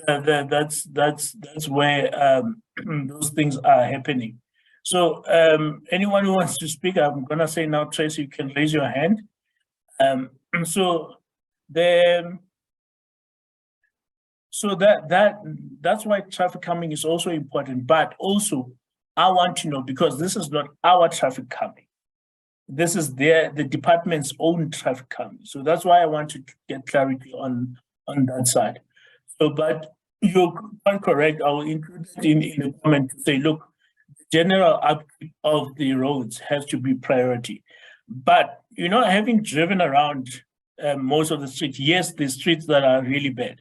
that's where those things are happening. So anyone who wants to speak, I'm gonna say now, Tracy, you can raise your hand. That's why traffic calming is also important. But also, I want to know, because this is not our traffic calming. This is the department's own traffic calming. So that's why I want to get clarity on that side. So, but you're quite correct. I will include it in the comment to say, look, the general upkeep of the roads has to be priority. But, having driven around most of the streets, yes, the streets that are really bad,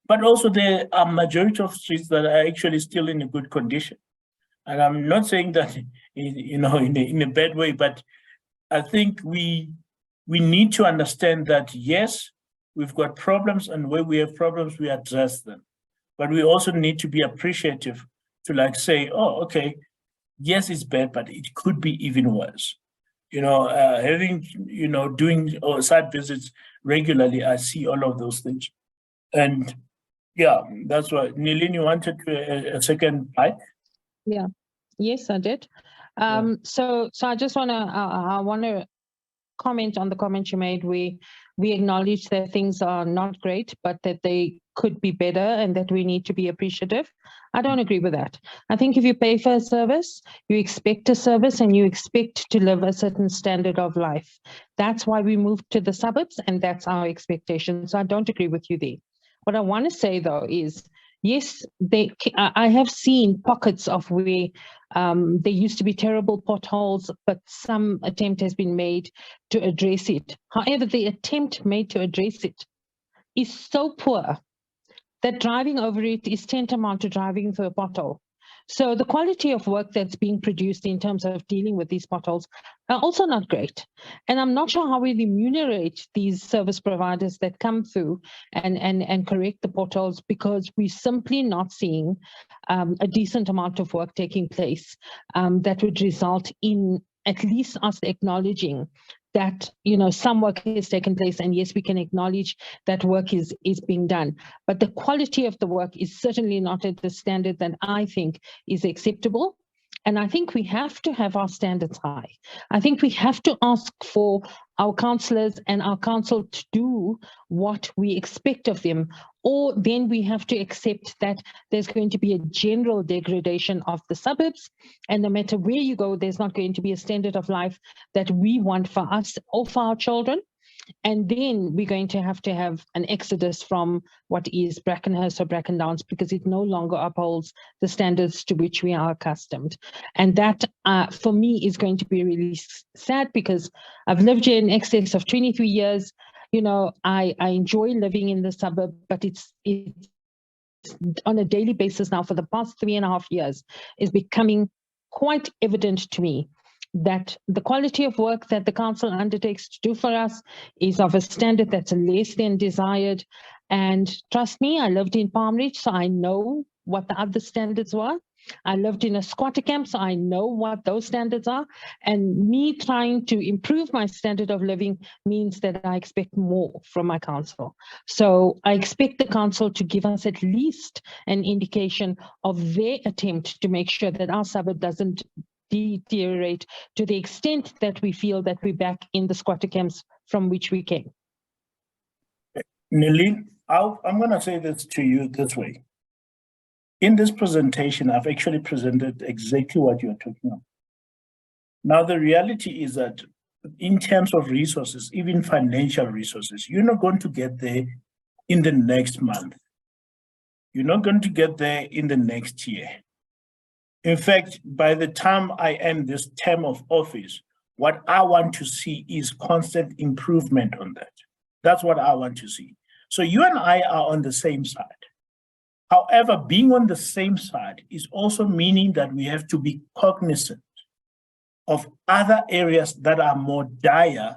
but also there are majority of streets that are actually still in a good condition. And I'm not saying that, in a bad way, but I think we need to understand that, yes, we've got problems, and where we have problems, we address them. But we also need to be appreciative to say, oh, okay, yes, it's bad, but it could be even worse. Having, doing site visits regularly, I see all of those things. And yeah, that's why. Nilin, you wanted a second bite? Yeah, yes, I did. So I just want to comment on the comment you made. We acknowledge that things are not great, but that they could be better and that we need to be appreciative. I don't agree with that. I think if you pay for a service, you expect a service and you expect to live a certain standard of life. That's why we moved to the suburbs, and that's our expectation. So I don't agree with you there. What I want to say, though, is yes, I have seen pockets of where there used to be terrible potholes, but some attempt has been made to address it. However, the attempt made to address it is so poor that driving over it is tantamount to driving through a pothole. So the quality of work that's being produced in terms of dealing with these potholes are also not great. And I'm not sure how we remunerate these service providers that come through and correct the potholes, because we're simply not seeing a decent amount of work taking place that would result in at least us acknowledging that, some work has taken place, and yes, we can acknowledge that work is being done. But the quality of the work is certainly not at the standard that I think is acceptable. And I think we have to have our standards high. I think we have to ask for our councillors and our council to do what we expect of them, or then we have to accept that there's going to be a general degradation of the suburbs, and no matter where you go, there's not going to be a standard of life that we want for us or for our children. And then we're going to have an exodus from what is Brackenhurst or Bracken Downs, because it no longer upholds the standards to which we are accustomed. And that, for me, is going to be really sad, because I've lived here in excess of 23 years. I enjoy living in the suburb, but it's on a daily basis now for the past 3.5 years is becoming quite evident to me that the quality of work that the council undertakes to do for us is of a standard that's less than desired. And trust me, I lived in Palm Ridge, so I know what the other standards were. I lived in a squatter camp, so I know what those standards are. And me trying to improve my standard of living means that I expect more from my council. So I expect the council to give us at least an indication of their attempt to make sure that our suburb doesn't deteriorate to the extent that we feel that we're back in the squatter camps from which we came. Nelly, I'm going to say this to you this way. In this presentation, I've actually presented exactly what you're talking about. Now, the reality is that in terms of resources, even financial resources, you're not going to get there in the next month. You're not going to get there in the next year. In fact, by the time I end this term of office, what I want to see is constant improvement on that. That's what I want to see. So you and I are on the same side. However, being on the same side is also meaning that we have to be cognizant of other areas that are more dire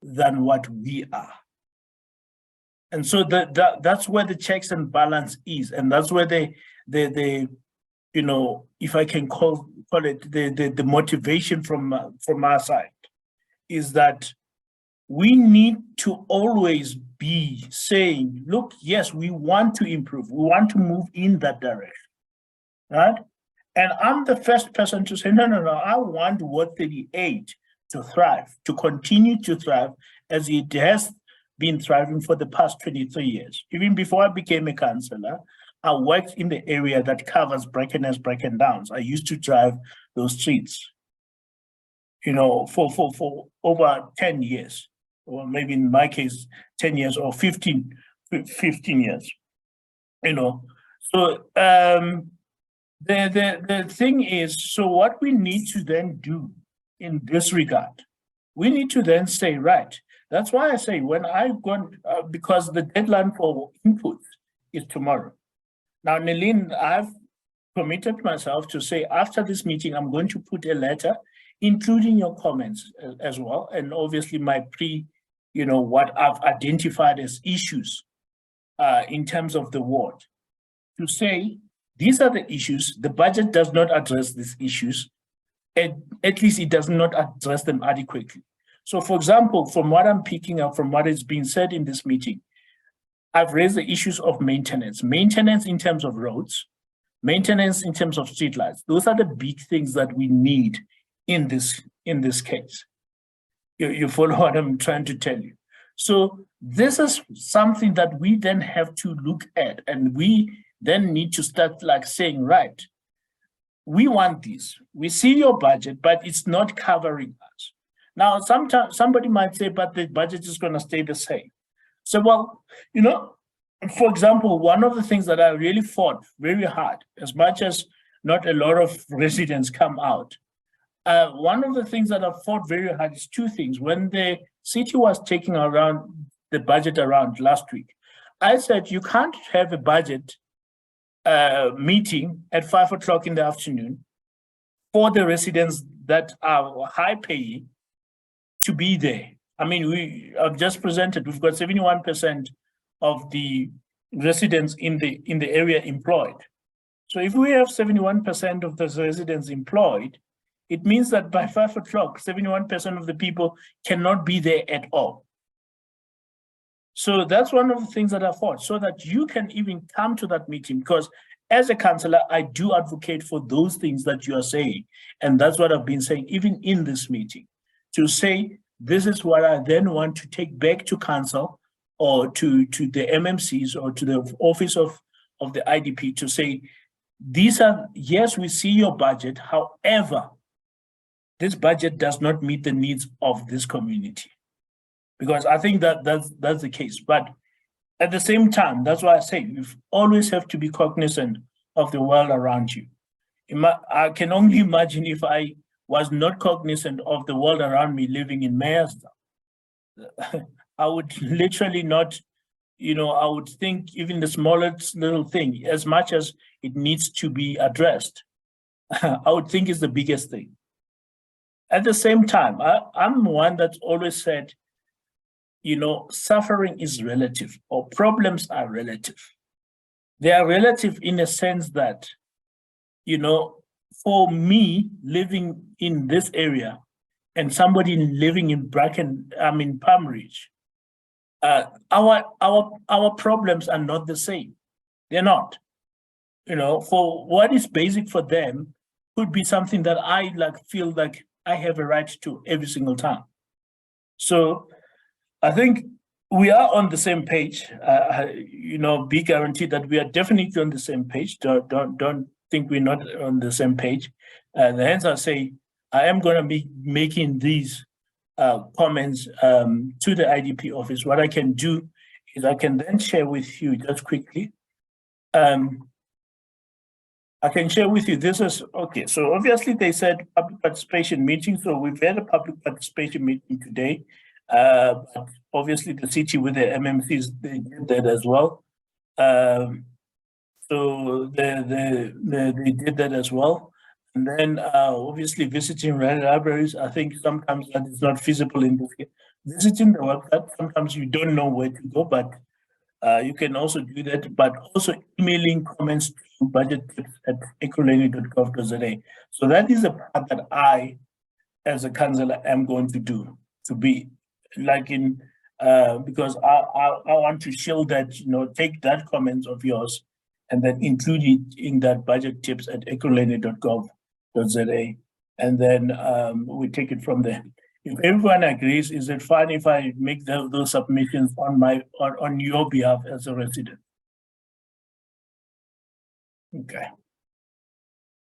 than what we are. And so that's where the checks and balance is. And that's where if I can call it the motivation from our side, is that we need to always be saying, look, yes, we want to improve. We want to move in that direction, right? And I'm the first person to say, no, I want Ward 38 to thrive, to continue to thrive as it has been thriving for the past 23 years. Even before I became a councillor, I worked in the area that covers Brackenhurst, Bracken Downs. I used to drive those streets, for over 10 years, or maybe in my case, 10 years or 15 years, So the thing is, so what we need to then do in this regard, we need to then say, right, that's why I say when I've gone, because the deadline for input is tomorrow. Now, Nelin, I've committed myself to say after this meeting, I'm going to put a letter, including your comments as well, and obviously my what I've identified as issues in terms of the ward, to say these are the issues. The budget does not address these issues, and at least it does not address them adequately. So, for example, from what I'm picking up from what is being said in this meeting, I've raised the issues of maintenance in terms of roads, maintenance in terms of streetlights. Those are the big things that we need in this case. You follow what I'm trying to tell you. So this is something that we then have to look at, and we then need to start saying, right, we want this. We see your budget, but it's not covering us. Now, sometimes somebody might say, but the budget is going to stay the same. So, well, for example, one of the things that I really fought very hard, as much as not a lot of residents come out, one of the things that I fought very hard is two things. When the city was taking around the budget around last week, I said, you can't have a budget meeting at 5 o'clock in the afternoon for the residents that are high paying to be there. I mean, we have just presented, we've got 71% of the residents in the area employed. So if we have 71% of the residents employed, it means that by 5 o'clock, 71% of the people cannot be there at all. So that's one of the things that I fought, so that you can even come to that meeting, because as a councillor, I do advocate for those things that you are saying. And that's what I've been saying, even in this meeting, to say, this is what I then want to take back to council or to the MMCs or to the office of the IDP to say, these are, yes, we see your budget. However, this budget does not meet the needs of this community. Because I think that's the case. But at the same time, that's why I say you always have to be cognizant of the world around you. I can only imagine if I was not cognizant of the world around me living in Meyersdorp. I would literally not, I would think even the smallest little thing, as much as it needs to be addressed, I would think is the biggest thing. At the same time, I'm one that's always said, suffering is relative, or problems are relative. They are relative in a sense that, for me living in this area and somebody living in Palm Ridge, our problems are not the same. They're not. For what is basic for them could be something that I feel like I have a right to every single time. So I think we are on the same page. Be guaranteed that we are definitely on the same page. Don't think we're not on the same page. Hence I say I am going to be making these comments to the IDP office. What I can do is I can then share with you just quickly. I can share with you, this is, okay, so obviously they said public participation meeting. So we've had a public participation meeting today. But obviously the city with the MMCs, they did that as well. So they did that as well. And then obviously visiting libraries, I think sometimes that is not feasible in this case. Visiting the website, sometimes you don't know where to go, but you can also do that, but also emailing comments to budgettips@ekurhuleni.gov.za. So that is a part that I, as a councillor, am going to do, to be because I want to shield that, take that comment of yours and then include it in that budgettips@ekurhuleni.gov.za. And then we take it from there. If everyone agrees, is it fine if I make those submissions on your behalf as a resident? Okay.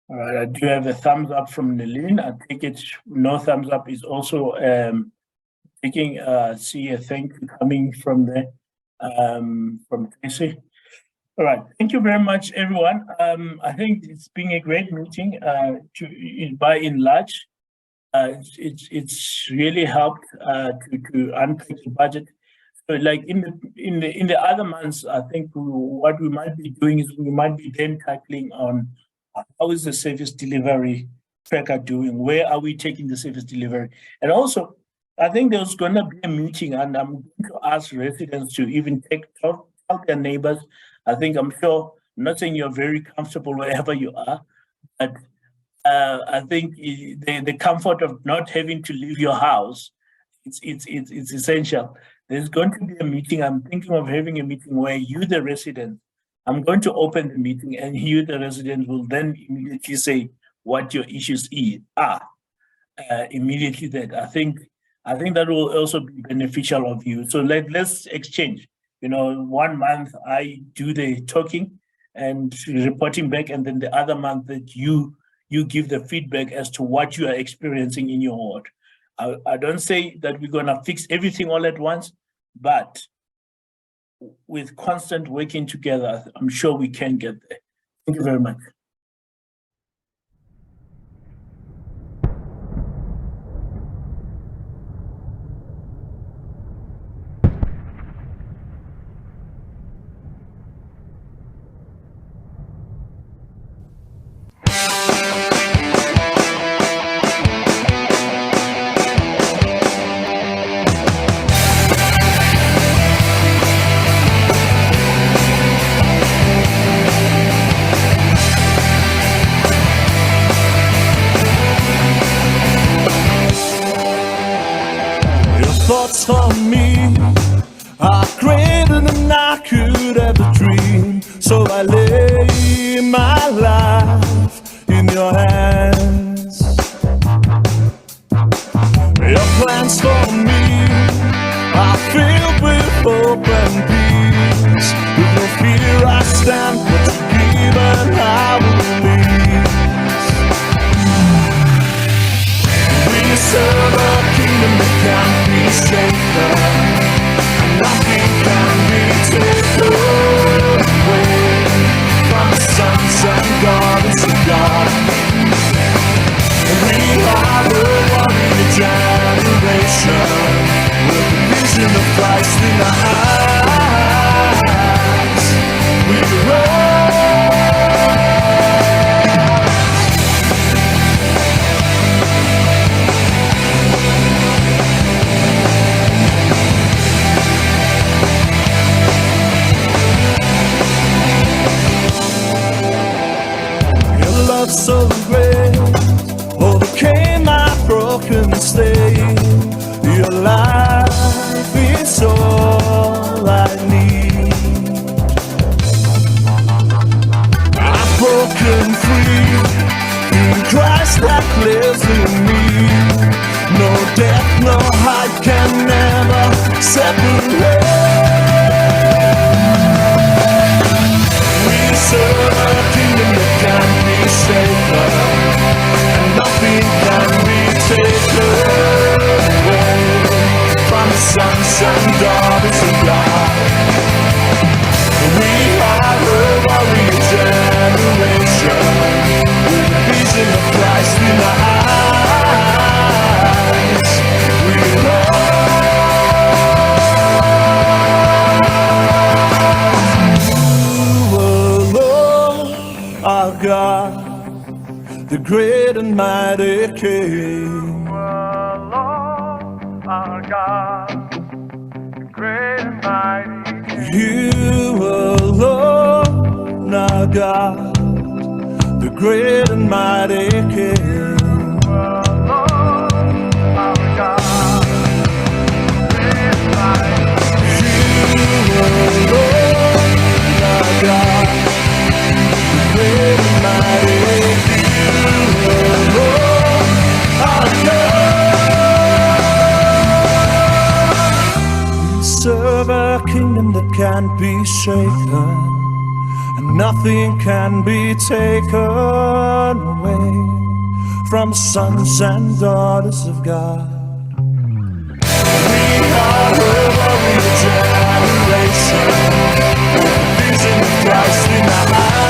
All right, I do have a thumbs up from Nelene. I think it's no thumbs up is also taking see a thank you coming from there from Tracy. All right, thank you very much, everyone. I think it's been a great meeting by and large. It's really helped to unpack the budget. So like in the other months, I think what we might be doing is we might be then tackling on how is the service delivery tracker doing? Where are we taking the service delivery? And also, I think there's going to be a meeting, and I'm going to ask residents to even tell their neighbors. I'm sure, I'm not saying you're very comfortable wherever you are, but I think the comfort of not having to leave your house, it's essential. There's going to be a meeting. I'm thinking of having a meeting where you, the resident, I'm going to open the meeting, and you, the resident, will then immediately say what your issues are. Immediately that I think that will also be beneficial of you. So let's exchange. 1 month I do the talking and reporting back, and then the other month that you give the feedback as to what you are experiencing in your ward. I don't say that we're going to fix everything all at once, but with constant working together, I'm sure we can get there. Thank you very much. for me are greater than I could ever dream. So I lay my life in your hands. Your plans for me are filled with hope and peace. With no fear I stand, what you give and I will release. We serve a kingdom that can't be shaken. Nothing can be taken away from the sons and daughters of God. We are the warrior generation with the vision of Christ in our eyes. We Your love so great overcame my broken state. Your life is all I need. I've broken free through Christ that lives in me. No death, no height can never separate. We serve a kingdom that can't be shaken, and nothing can be taken away from the sons and daughters of God. We are a warrior generation with the vision of Christ in our eyes. We our God, the great and mighty King. Our God, the great and mighty King. You alone, our God, the great and mighty King. Our God, great and mighty King. You alone, our God. Great and mighty you alone are God. We serve a kingdom that can't be shaken, and nothing can be taken away from the sons and daughters of God. We are a warrior generation, with the vision of Christ in our eyes.